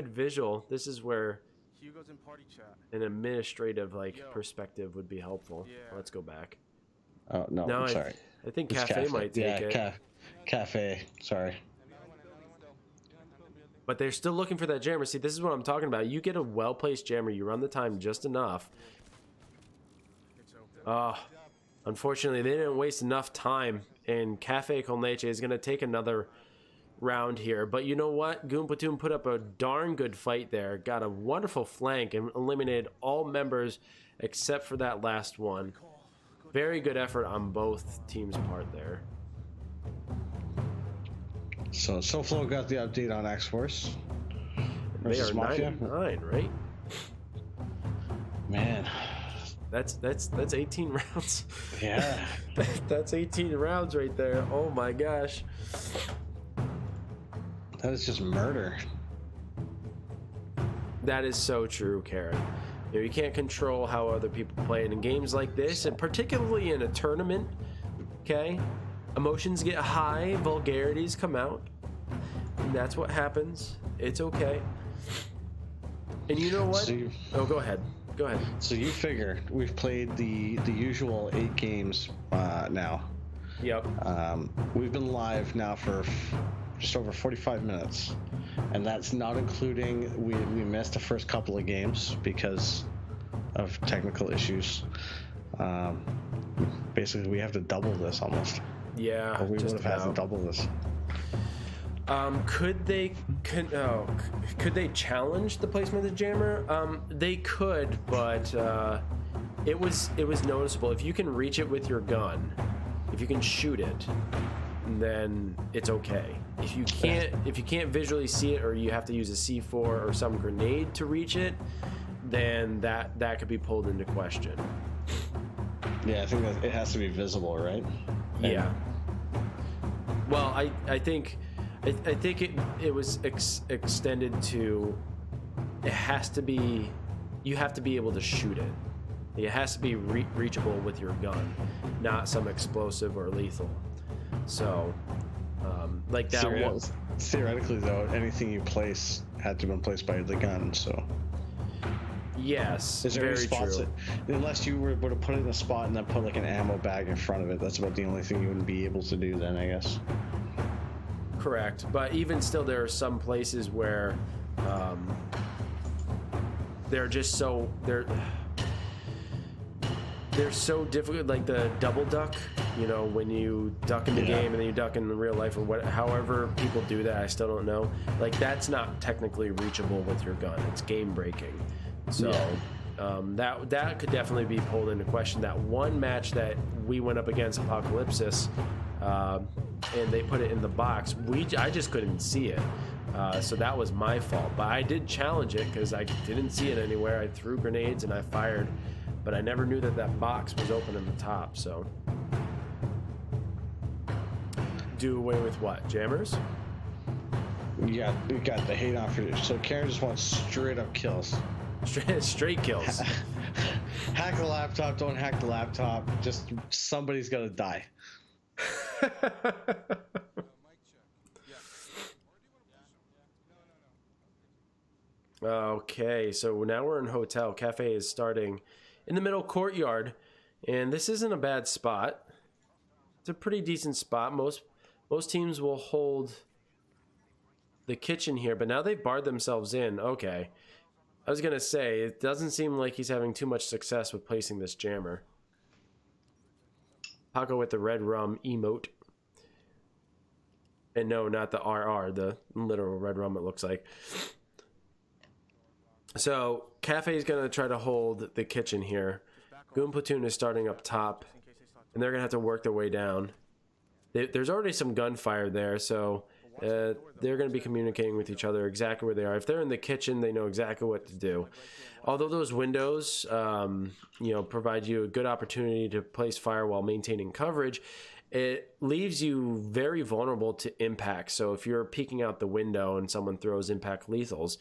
visual. This is where Hugo's in party chat. an administrative perspective would be helpful. Yeah. Let's go back. Oh, no, I'm sorry. I think It's Cafe might take it. Cafe, sorry. But they're still looking for that jammer. See, this is what I'm talking about. You get a well-placed jammer, you run the time just enough. Oh, Unfortunately, they didn't waste enough time, and Cafe con Leche is going to take another round here. But you know what? Goon Platoon put up a darn good fight there, got a wonderful flank, and eliminated all members except for that last one. Very good effort on both teams' part there. So SoFlo got the update on X-Force. They are 9-9, right? Man. That's 18 rounds. Yeah. That's 18 rounds right there. Oh my gosh. That is just murder. That is so true, Karen. You know, you can't control how other people play, and in games like this, and particularly in a tournament, okay, emotions get high, vulgarities come out, and that's what happens. It's okay. And you know what? Oh, go ahead. Go ahead. So you figure we've played the usual 8 games now. Yep. We've been live now for just over 45 minutes, and that's not including we missed the first couple of games because of technical issues. Basically, we have to double this almost. Yeah. Or we would have had to double this. Could they challenge the placement of the jammer? They could, but it was noticeable. If you can reach it with your gun, if you can shoot it, then it's okay. If you can't visually see it, or you have to use a C4 or some grenade to reach it, then that could be pulled into question. Yeah, I think that it has to be visible, right? Yeah. Well, I think it was extended to, it has to be, you have to be able to shoot it. It has to be reachable with your gun, not some explosive or lethal. So, like that one. Theoretically, though, anything you place had to have been placed by the gun, so. Yes, is there very any spots true. Unless you were able to put it in a spot and then put like an ammo bag in front of it, that's about the only thing you wouldn't be able to do then, I guess. Correct, but even still, there are some places where they're just so they're so difficult. Like the double duck, you know, when you duck in the game and then you duck in real life, or what, however people do that, I still don't know. Like that's not technically reachable with your gun. It's game breaking. So that could definitely be pulled into question. That one match that we went up against Apocalypsis, and they put it in the box, I just couldn't see it. So that was my fault. But I did challenge it because I didn't see it anywhere. I threw grenades and I fired, but I never knew that box was open in the top. So do away with what? Jammers? We got the hate on for it. So Karen just wants straight up kills. Straight kills. Hack the laptop, don't hack the laptop. Just somebody's got to die. Okay, so now we're in hotel. Cafe is starting in the middle courtyard, and this isn't a bad spot. It's a pretty decent spot. Most teams will hold the kitchen here, but now they've barred themselves in. Okay. I was gonna say, it doesn't seem like he's having too much success with placing this jammer. Paco with the red rum emote. And no, not the RR, the literal red rum it looks like. So, Cafe is going to try to hold the kitchen here. Goon Platoon is starting up top, and they're going to have to work their way down. There's already some gunfire there, so they're going to be communicating with each other exactly where they are. If they're in the kitchen, they know exactly what to do. Although those windows, provide you a good opportunity to place fire while maintaining coverage, it leaves you very vulnerable to impact. So if you're peeking out the window and someone throws impact lethals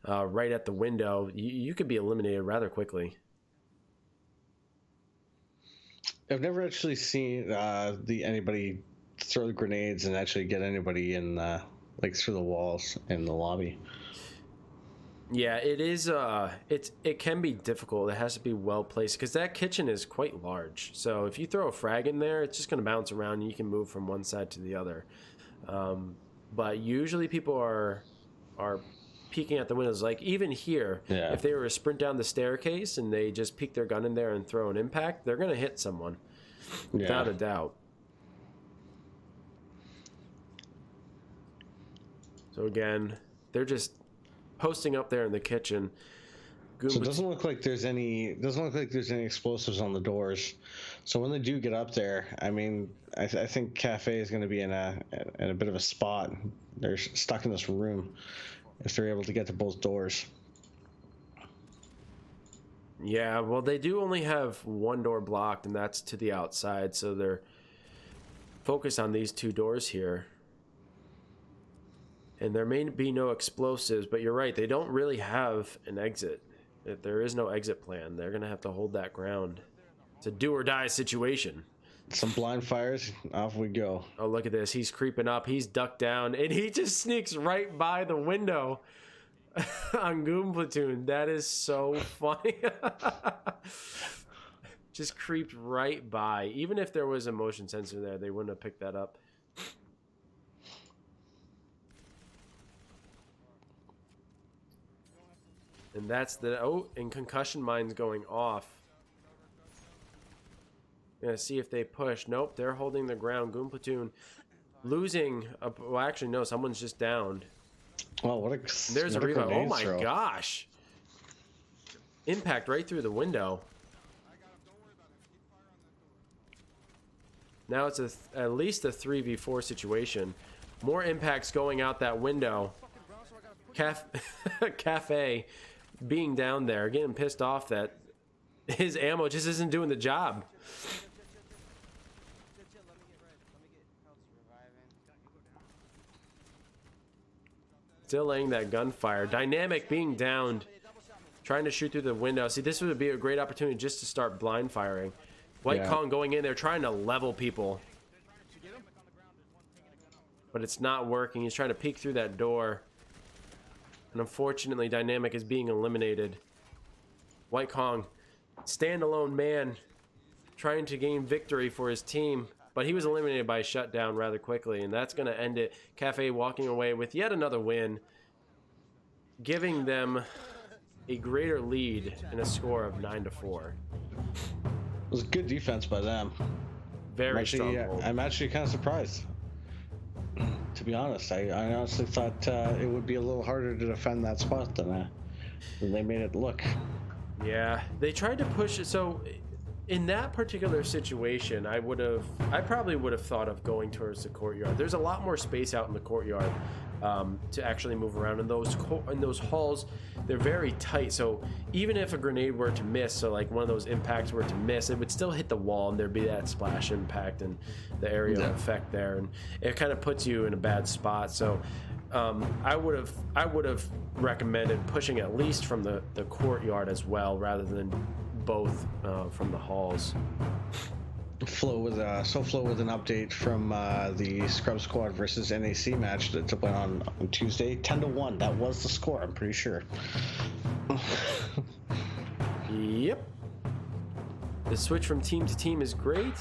right at the window, you could be eliminated rather quickly. I've never actually seen anybody throw grenades and actually get anybody in through the walls in the lobby. Yeah, it is. It can be difficult. It has to be well placed because that kitchen is quite large. So if you throw a frag in there, it's just going to bounce around and you can move from one side to the other. But usually people are peeking at the windows. Like even here, yeah. If they were to sprint down the staircase and they just peek their gun in there and throw an impact, they're going to hit someone. without a doubt. So again, they're just posting up there in the kitchen. So it doesn't look like there's any explosives on the doors. So when they do get up there, I mean, I think Cafe is going to be in a bit of a spot. They're stuck in this room if they're able to get to both doors. Yeah, well, they do only have one door blocked, and that's to the outside. So they're focused on these two doors here. And there may be no explosives, but you're right. They don't really have an exit. If there is no exit plan, they're going to have to hold that ground. It's a do or die situation. Some blind fires, off we go. Oh, look at this. He's creeping up. He's ducked down, and he just sneaks right by the window on Goon Platoon. That is so funny. Just creeped right by. Even if there was a motion sensor there, they wouldn't have picked that up. And that's the... Oh, and concussion mine's going off. Gonna see if they push. Nope, they're holding the ground. Goon Platoon losing... well, actually, no, someone's just downed. Oh, what a... There's a reload. Oh, my gosh. Impact right through the window. Now it's at least a 3v4 situation. More impacts going out that window. Cafe being down there, getting pissed off that his ammo just isn't doing the job. Still laying that gunfire. Dynamic being downed, trying to shoot through the window. See, this would be a great opportunity just to start blind firing. White Kong going in there trying to level people, but it's not working. He's trying to peek through that door. And unfortunately, Dynamic is being eliminated. White Kong, standalone man, trying to gain victory for his team. But he was eliminated by a shutdown rather quickly, and that's going to end it. Cafe walking away with yet another win, giving them a greater lead in a score of 9-4. It was good defense by them. Very strong. Yeah, I'm actually kind of surprised. To be honest, I honestly thought it would be a little harder to defend that spot than they made it look. Yeah, they tried to push it. So in that particular situation, I probably would have thought of going towards the courtyard. There's a lot more space out in the courtyard to actually move around. In those halls, they're very tight. So even if a grenade were to miss, so like one of those impacts were to miss, it would still hit the wall, and there'd be that splash impact and the area of effect there, and it kind of puts you in a bad spot. So I would have recommended pushing at least from the courtyard as well, rather than both from the halls. Flo with an update from the Scrub Squad versus NAC match that went on Tuesday. 10-1. That was the score, I'm pretty sure. Yep. The switch from team to team is great.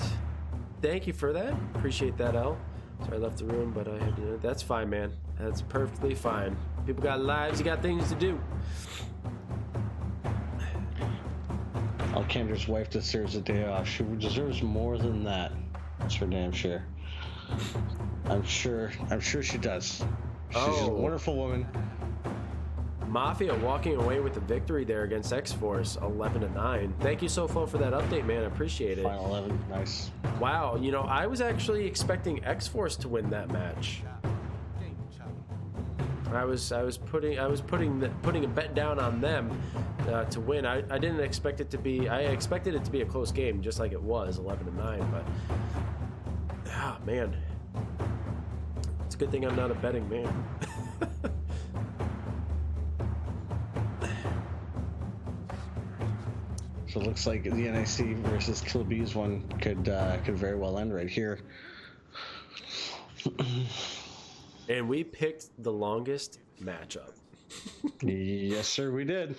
Thank you for that. Appreciate that, L. Sorry I left the room, but I had to. That's fine, man. That's perfectly fine. People got lives. You got things to do. Alcander's wife deserves a day off. She deserves more than that. That's for damn sure. I'm sure she does. She's a wonderful woman. Mafia walking away with the victory there against X-Force, 11-9. Thank you, SoFlo, for that update, man. I appreciate it. Final 11, nice. Wow, you know, I was actually expecting X-Force to win that match. I was putting a bet down on them to win. I didn't expect it to be. I expected it to be a close game, just like it was, 11-9. But man, it's a good thing I'm not a betting man. So it looks like the NIC versus Kill Bees one could very well end right here. And we picked the longest matchup. Yes, sir, we did.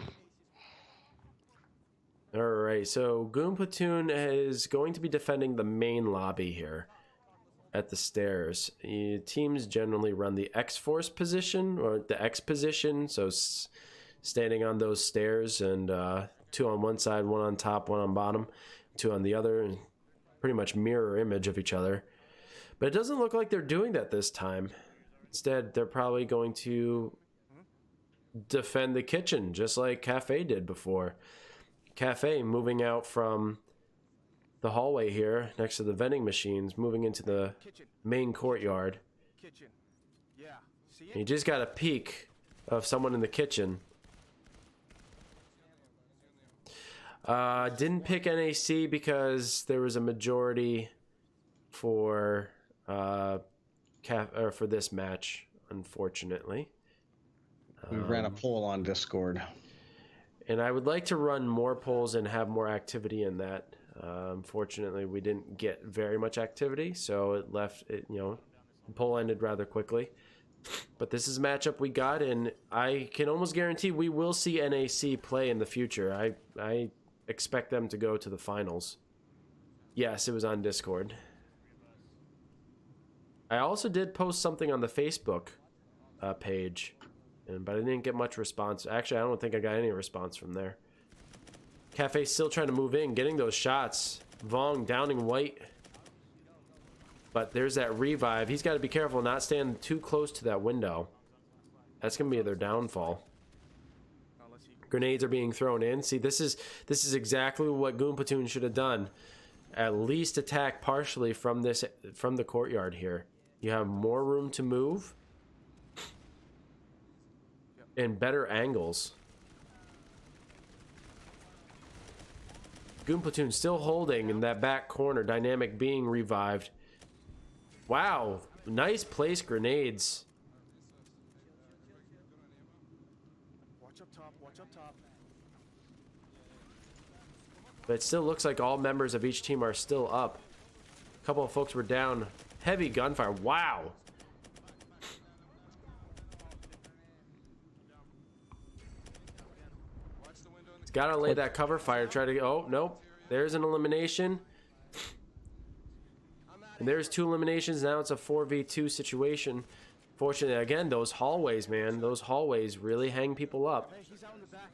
All right, so Goon Platoon is going to be defending the main lobby here at the stairs. Teams generally run the X-Force position, or the X position, so standing on those stairs, and two on one side, one on top, one on bottom, two on the other, and pretty much mirror image of each other. But it doesn't look like they're doing that this time. Instead, they're probably going to defend the kitchen, just like Cafe did before. Cafe moving out from the hallway here next to the vending machines, moving into the main courtyard. Kitchen. Yeah. See it? You just got a peek of someone in the kitchen. Didn't pick NAC because there was a majority for for this match, unfortunately. We ran a poll on Discord. And I would like to run more polls and have more activity in that. Unfortunately, we didn't get very much activity, so it left it. The poll ended rather quickly. But this is a matchup we got, and I can almost guarantee we will see NAC play in the future. I expect them to go to the finals. Yes, it was on Discord. I also did post something on the Facebook page, but I didn't get much response. Actually, I don't think I got any response from there. Cafe's still trying to move in, getting those shots. Vong downing White. But there's that revive. He's got to be careful not staying too close to that window. That's going to be their downfall. Grenades are being thrown in. See, this is exactly what Goon Platoon should have done. At least attack partially from the courtyard here. You have more room to move and better angles. Goon Platoon still holding in that back corner. Dynamic being revived. Wow, nice place grenades. Watch up top. Watch up top. But it still looks like all members of each team are still up. A couple of folks were down. Heavy gunfire. Wow. It's got to lay that cover fire. Try to... Oh, nope. There's an elimination. And there's 2 eliminations. Now it's a 4v2 situation. Fortunately, again, those hallways, man. Those hallways really hang people up. Hey, he's out in the back.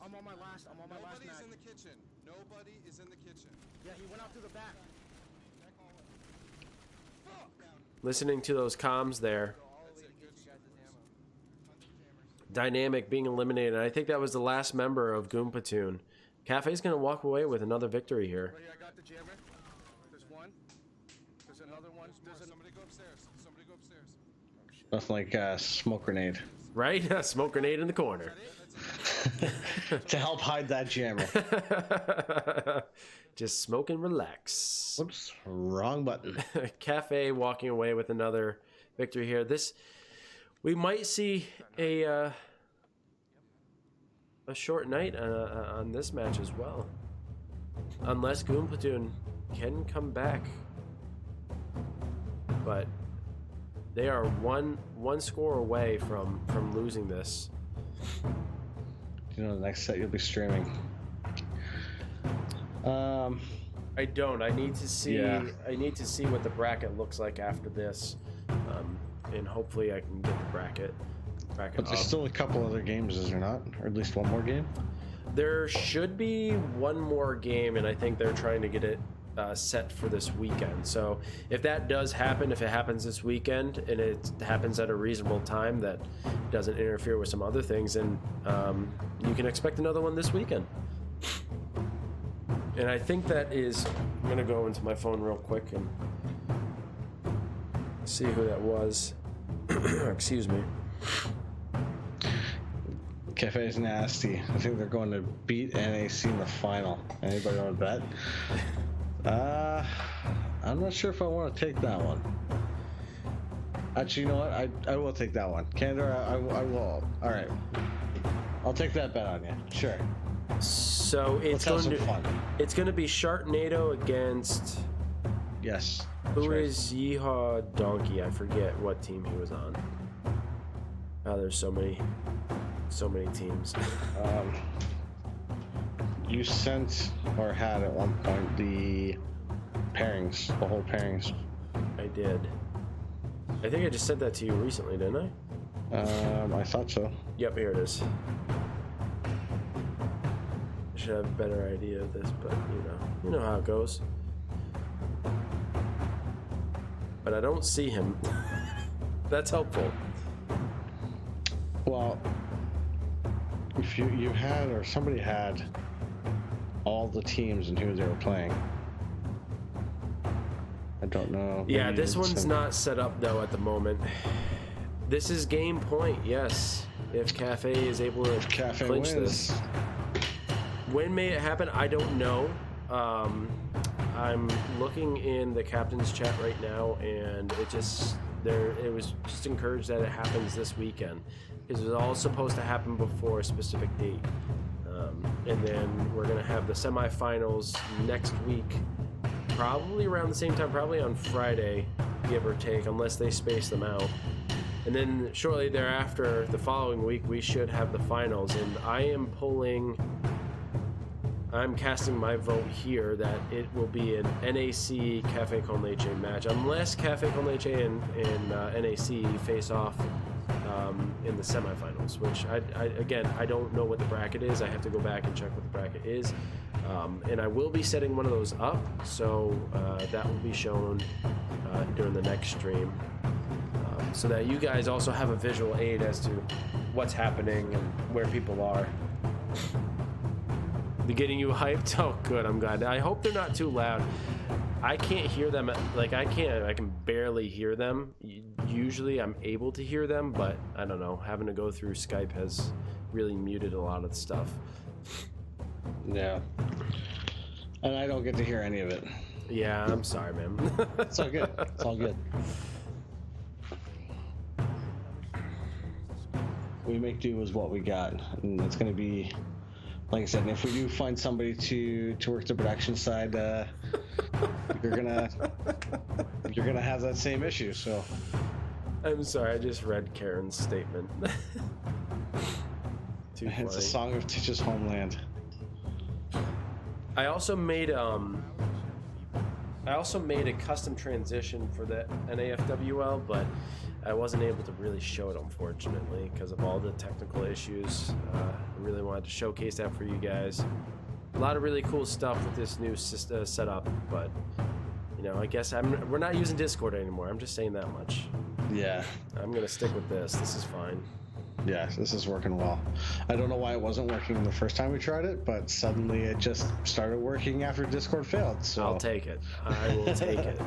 I'm on my last. I'm on my last Nobody's mag. in the kitchen. Nobody is in the kitchen. Yeah, he went out through the back. Listening to those comms there. Dynamic being eliminated. I think that was the last member of Goon Platoon. Cafe's going to walk away with another victory here. Right here, I got the jammer. There's one. There's another one. Somebody go upstairs. Somebody go upstairs. Nothing like a smoke grenade. Right? Smoke grenade in the corner. To help hide that jammer. Just smoke and relax. Whoops, wrong button. Cafe walking away with another victory here. We might see a short night on this match as well, unless Goon Platoon can come back. But they are one score away from losing this. You know, the next set you'll be streaming. I don't. I need to see. Yeah. I need to see what the bracket looks like after this, and hopefully I can get the bracket. But there's up. still a couple other games, is there not? Or at least one more game? There should be one more game, and I think they're trying to get it set for this weekend. So if that does happen, if it happens this weekend, and it happens at a reasonable time that doesn't interfere with some other things, then you can expect another one this weekend. And I think that is... I'm going to go into my phone real quick and see who that was. Excuse me. Cafe's nasty. I think they're going to beat NAC in the final. Anybody want to bet? I'm not sure if I want to take that one. Actually, you know what? I will take that one. Candor, I will. All right. I'll take that bet on you. Sure. So it's Let's have some fun. It's going to be Sharknado against... Yes. Who is Yeehaw Donkey? I forget what team he was on. Oh, there's so many teams. You sent or had at one point the pairings, the whole pairings. I did. I think I just said that to you recently, didn't I? I thought so. Yep, here it is. should have a better idea of this, but you know how it goes. But I don't see him. That's helpful. Well, if you had, or somebody had, all the teams and who they were playing. I don't know. Yeah, Maybe this one's not set up though at the moment. This is game point, yes. If Cafe is able to Cafe clinch wins. this. When may it happen? I don't know. I'm looking in the captain's chat right now, and it was just encouraged that it happens this weekend. Because it was all supposed to happen before a specific date. And then we're gonna have the semifinals next week, probably around the same time, probably on Friday, give or take, unless they space them out. And then shortly thereafter, the following week, we should have the finals. And I'm casting my vote here that it will be an NAC Cafe Con Leche match, unless Cafe Con Leche and NAC face off in the semifinals, which I don't know what the bracket is. I have to go back and check what the bracket is. And I will be setting one of those up, so that will be shown during the next stream, so that you guys also have a visual aid as to what's happening and where people are. They're getting you hyped? Oh, good. I'm glad. I hope they're not too loud. I can't hear them. Like, I can barely hear them. Usually I'm able to hear them, but I don't know. Having to go through Skype has really muted a lot of the stuff. Yeah. And I don't get to hear any of it. Yeah, I'm sorry, man. It's all good. It's all good. We make do with what we got, and it's going to be, like I said, if we do find somebody to work the production side, you're gonna have that same issue. So I'm sorry, I just read Karen's statement. Too funny. It's a song of Titch's homeland. I also made a custom transition for the NAFWL, but I wasn't able to really show it, unfortunately, because of all the technical issues. I really wanted to showcase that for you guys. A lot of really cool stuff with this new setup, but I guess we're not using Discord anymore. I'm just saying that much. Yeah. I'm gonna stick with this. This is fine. Yeah, this is working well. I don't know why it wasn't working the first time we tried it, but suddenly it just started working after Discord failed. So I'll take it. I will take it.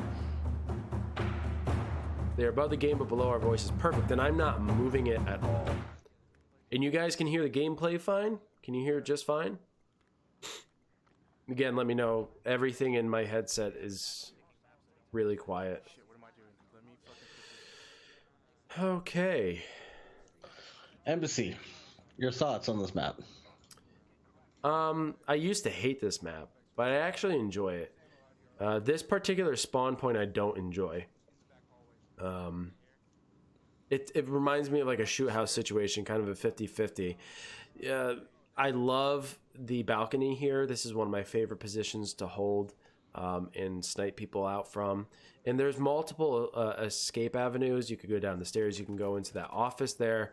They're above the game, but below our voices. Perfect. Then I'm not moving it at all. And you guys can hear the gameplay fine? Can you hear it just fine? Again, let me know. Everything in my headset is really quiet. Okay. Embassy, your thoughts on this map? I used to hate this map, but I actually enjoy it. This particular spawn point I don't enjoy. It reminds me of like a shoot house situation, kind of a 50-50. I love the balcony here. This is one of my favorite positions to hold and snipe people out from. And there's multiple escape avenues. You could go down the stairs. You can go into that office there.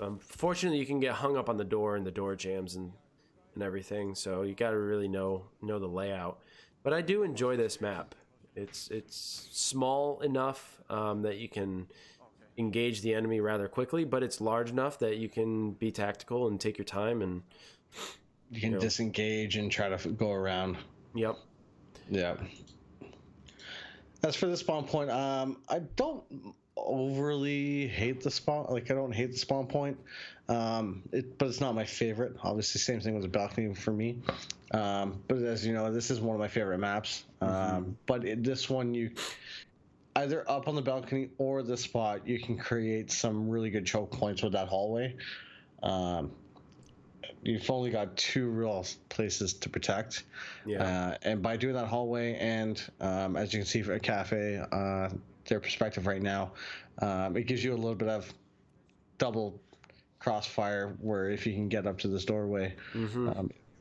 Unfortunately, you can get hung up on the door and the door jams and everything. So you got to really know the layout. But I do enjoy this map. It's small enough that you can engage the enemy rather quickly, but it's large enough that you can be tactical and take your time, and you can disengage and try to go around. Yep. Yeah. As for the spawn point, I don't overly hate the spawn. Like, I don't hate the spawn point, but it's not my favorite. Obviously, same thing with the balcony for me. But as you know, this is one of my favorite maps. But this one, you either up on the balcony or the spot, you can create some really good choke points with that hallway. You've only got two real places to protect. Yeah. And by doing that hallway, and as you can see for a Cafe, their perspective right now, it gives you a little bit of double crossfire, where if you can get up to this doorway,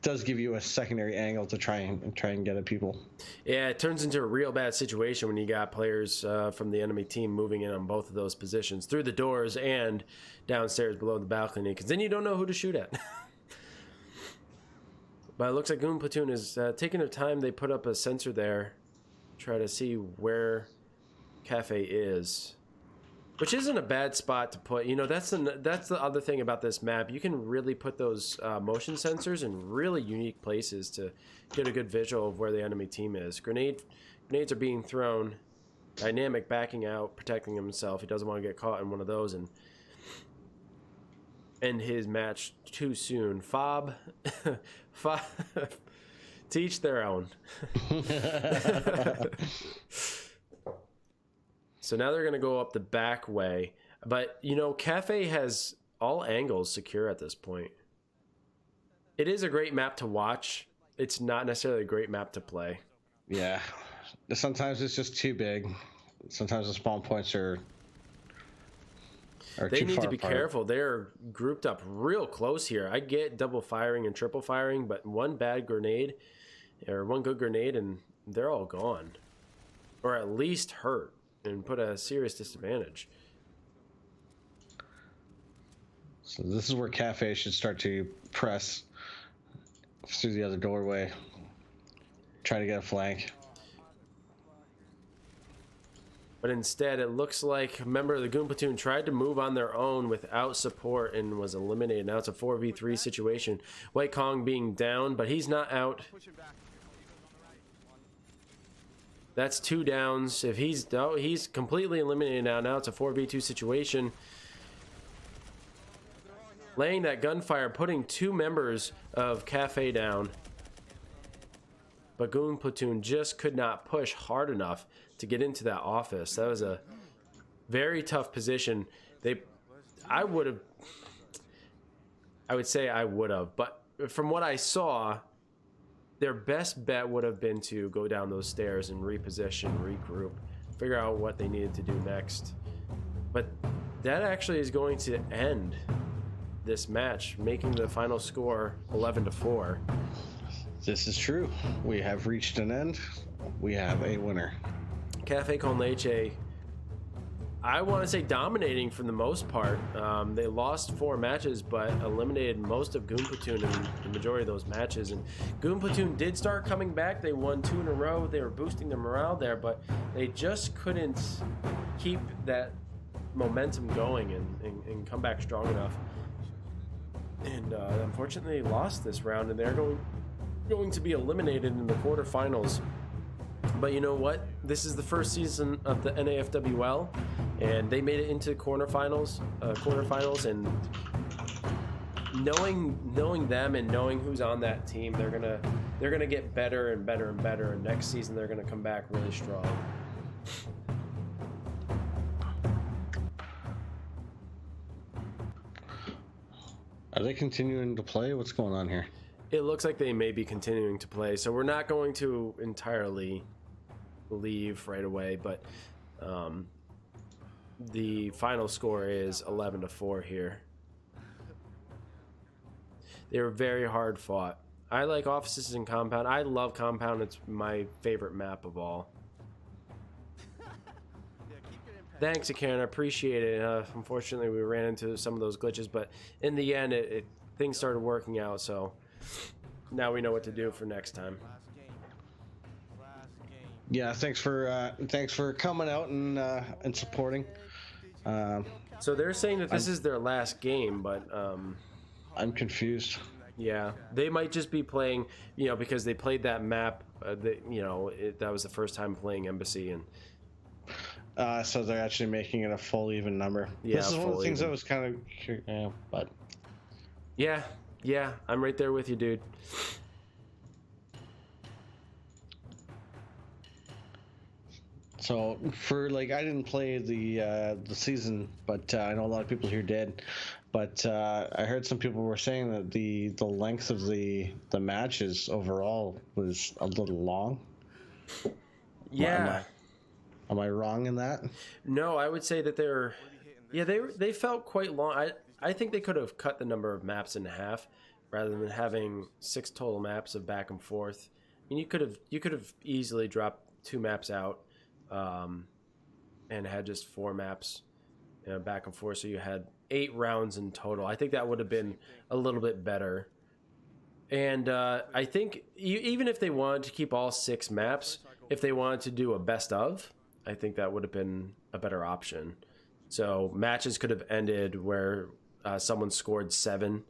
does give you a secondary angle to try and get at people. Yeah, it turns into a real bad situation when you got players from the enemy team moving in on both of those positions, through the doors and downstairs below the balcony, because then you don't know who to shoot at. But it looks like Goon Platoon is taking their time. They put up a sensor there, try to see where Cafe is, which isn't a bad spot to put. You know, that's the other thing about this map. You can really put those motion sensors in really unique places to get a good visual of where the enemy team is. Grenades are being thrown. Dynamic backing out, protecting himself. He doesn't want to get caught in one of those and end his match too soon. Fob, to each their own. So now they're going to go up the back way. But, you know, Cafe has all angles secure at this point. It is a great map to watch. It's not necessarily a great map to play. Yeah. Sometimes it's just too big. Sometimes the spawn points are they too need far to be apart. careful. They're grouped up real close here. I get double firing and triple firing, but one bad grenade or one good grenade and they're all gone. Or at least hurt and put a serious disadvantage. So this is where Cafe should start to press through the other doorway. Try to get a flank. But instead, it looks like a member of the Goon Platoon tried to move on their own without support and was eliminated. Now it's a 4v3 situation. White Kong being down, but he's not out. That's 2 downs. If he's completely eliminated now. Now it's a 4v2 situation. Laying that gunfire, putting 2 members of Cafe down. But Goon Platoon just could not push hard enough to get into that office. That was a very tough position. I would say I would have, but from what I saw, their best bet would have been to go down those stairs and reposition, regroup, figure out what they needed to do next. But that actually is going to end this match, making the final score 11-4. This is true. We have reached an end. We have a winner. Cafe con Leche, I want to say dominating for the most part. They lost 4 matches, but eliminated most of Goon Platoon in the majority of those matches. And Goon Platoon did start coming back. They won 2 in a row. They were boosting their morale there, but they just couldn't keep that momentum going and come back strong enough. And unfortunately, they lost this round, and they're going to be eliminated in the quarterfinals. But you know what? This is the first season of the NAFWL, and they made it into quarterfinals, and knowing them and knowing who's on that team, they're gonna get better and better and better. And next season, they're gonna come back really strong. Are they continuing to play? What's going on here? It looks like they may be continuing to play, so we're not going to entirely leave right away, but the final score is 11-4 here. They were very hard fought. I like offices and compound. I love compound. It's my favorite map of all. Thanks, Karen. I appreciate it. Unfortunately, we ran into some of those glitches, but in the end, things started working out. So now we know what to do for next time. Yeah, thanks for coming out and supporting. So they're saying that this is their last game, but I'm confused. yeah, they might just be playing, because they played that map. That was the first time playing Embassy, and so they're actually making it a full even number. Yeah, This is one of the things even. that was kind of, but yeah, I'm right there with you, dude. so for I didn't play the season, but I know a lot of people here did. But I heard some people were saying that the length of the matches overall was a little long. Yeah. Am I wrong in that? No, I would say that they felt quite long. I think they could have cut the number of maps in half rather than having 6 total maps of back and forth. I mean, you could have easily dropped 2 maps out and had just 4 maps back and forth, so you had 8 rounds in total. I think that would have been a little bit better. And I think even if they wanted to keep all 6 maps, if they wanted to do a best of, I think that would have been a better option. So matches could have ended where someone scored 7,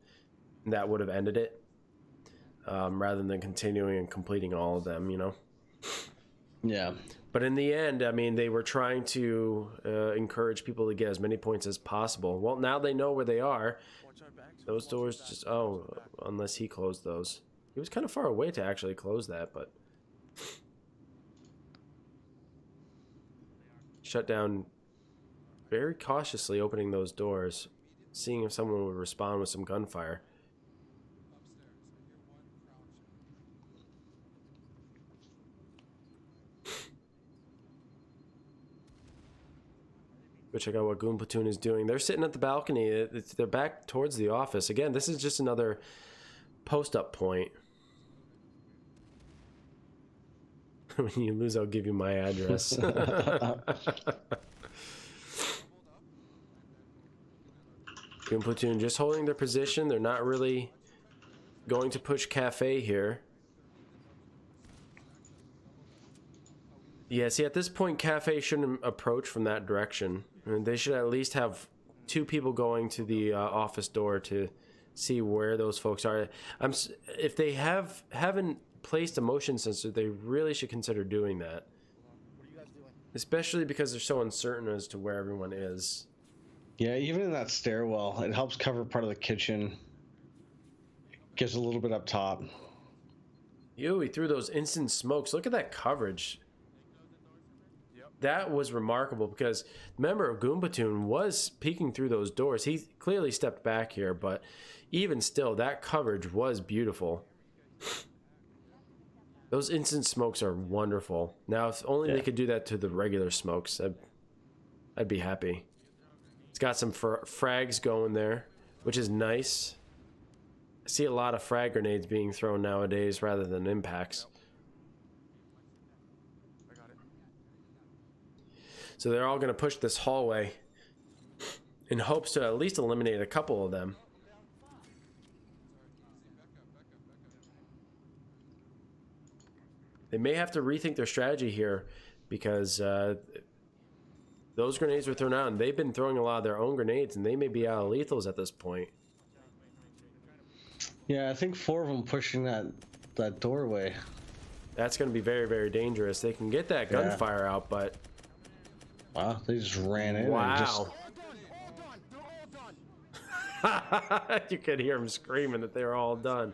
and that would have ended it, rather than continuing and completing all of them, you know? Yeah. But in the end, I mean, they were trying to encourage people to get as many points as possible. Well, now they know where they are. Those doors just... Oh, unless he closed those. He was kind of far away to actually close that, but... Shut down very cautiously, opening those doors, seeing if someone would respond with some gunfire. Go check out what Goon Platoon is doing. They're sitting at the balcony. They're back towards the office. Again, this is just another post-up point. When you lose, I'll give you my address. Goon Platoon just holding their position. They're not really going to push Cafe here. Yeah, see, at this point, Cafe shouldn't approach from that direction. And they should at least have 2 people going to the office door to see where those folks are. If they haven't placed a motion sensor, they really should consider doing that. What are you guys doing? Especially because they're so uncertain as to where everyone is. Yeah, even in that stairwell, it helps cover part of the kitchen. Gives a little bit up top. Ew, he threw those instant smokes. Look at that coverage. That was remarkable because remember, Goon Platoon was peeking through those doors. He clearly stepped back here, but even still, that coverage was beautiful. Those instant smokes are wonderful. Now, if only they could do that to the regular smokes, I'd be happy. It's got some frags going there, which is nice. I see a lot of frag grenades being thrown nowadays rather than impacts. So they're all going to push this hallway in hopes to at least eliminate a couple of them. They may have to rethink their strategy here because those grenades were thrown out and they've been throwing a lot of their own grenades and they may be out of lethals at this point. Yeah, I think 4 of them pushing that doorway. That's going to be very, very dangerous. They can get that gunfire out, but... Wow, they just ran in. Wow. You could hear them screaming that they were all done.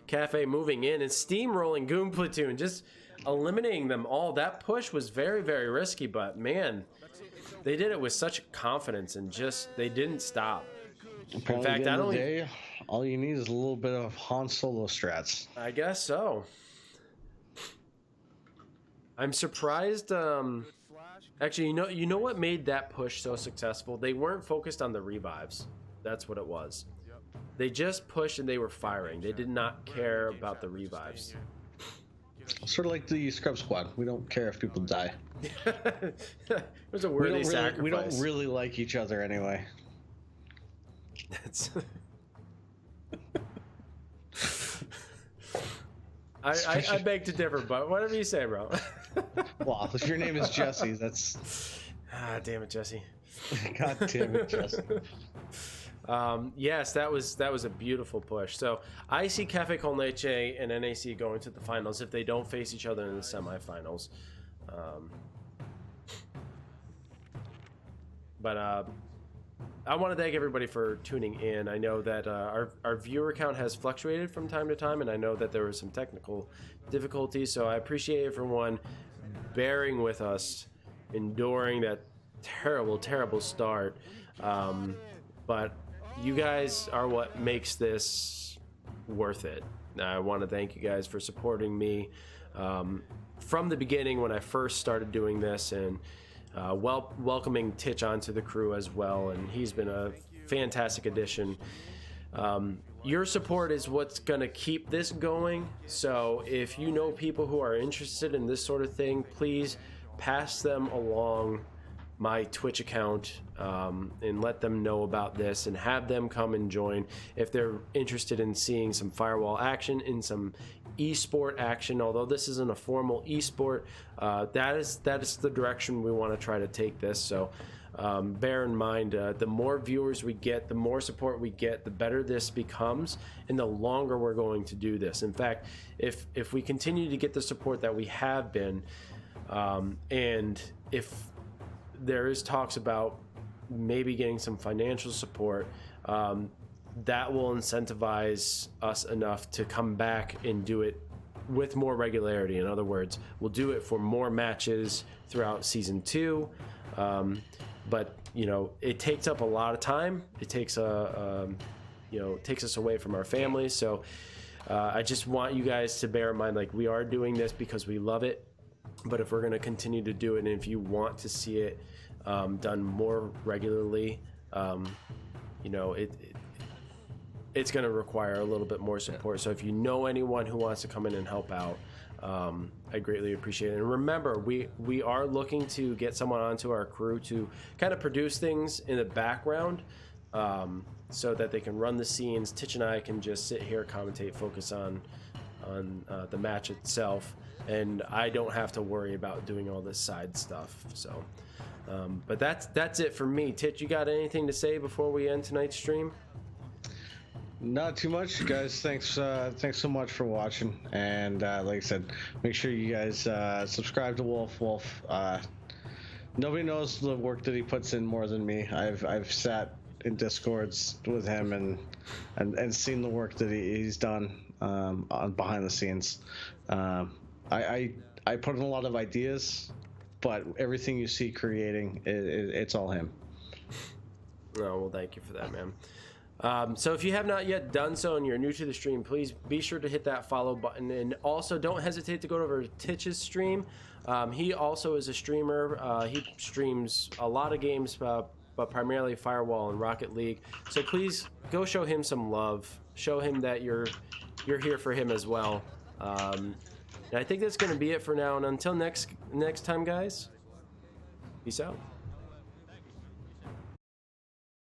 Cafe moving in and steamrolling Goon Platoon, just eliminating them all. That push was very, very risky, but man, they did it with such confidence and just, they didn't stop. Apparently, in fact, at the end of the day, all you need is a little bit of Han Solo strats. I guess so. I'm surprised, actually, you know what made that push so successful? They weren't focused on the revives. That's what it was. They just pushed and they were firing. They did not care about the revives. Sort of like the Scrub Squad. We don't care if people die. It was a worthy sacrifice. We don't really like each other anyway. That's... I beg to differ, but whatever you say, bro. Well, if your name is Jesse, that's... Ah, damn it, Jesse. God damn it, Jesse. Yes, that was a beautiful push. So I see Cafe con Leche and NAC going to the finals if they don't face each other in the semifinals. But I want to thank everybody for tuning in. I know that our viewer count has fluctuated from time to time, and I know that there were some technical difficulties. So I appreciate everyone bearing with us, enduring that terrible, terrible start. But you guys are what makes this worth it. I want to thank you guys for supporting me from the beginning when I first started doing this, and welcoming Titch onto the crew as well, and he's been a fantastic addition. Your support is what's going to keep this going, so if you know people who are interested in this sort of thing, please pass them along my Twitch account and let them know about this and have them come and join if they're interested in seeing some firewall action, in some esport action. Although this isn't a formal esport, that is the direction we want to try to take this. So bear in mind, the more viewers we get, the more support we get, the better this becomes, and the longer we're going to do this. In fact, if we continue to get the support that we have been, and if there is talks about maybe getting some financial support, that will incentivize us enough to come back and do it with more regularity. In other words, we'll do it for more matches throughout season 2. But you know, it takes up a lot of time. It takes takes us away from our families. So I just want you guys to bear in mind, like, we are doing this because we love it. But if we're going to continue to do it, and if you want to see it done more regularly, you know, it's going to require a little bit more support. So if you know anyone who wants to come in and help out, I greatly appreciate it. And remember, we are looking to get someone onto our crew to kind of produce things in the background, so that they can run the scenes. Titch and I can just sit here, commentate, focus on the match itself, and I don't have to worry about doing all this side stuff. So, but that's it for me. Titch, you got anything to say before we end tonight's stream? Not too much, guys. Thanks so much for watching. And like I said, make sure you guys subscribe to Wolf. Nobody knows the work that he puts in more than me. I've sat in Discords with him and seen the work that he's done on behind the scenes. I put in a lot of ideas, but everything you see creating, it's all him. Oh, well, thank you for that, man. So if you have not yet done so and you're new to the stream, please be sure to hit that follow button, and also don't hesitate to go over to Titch's stream. He also is a streamer. He streams a lot of games, but primarily Firewall and Rocket League. So please go show him some love. Show him that you're here for him as well. And I think that's going to be it for now. And until next time, guys, peace out.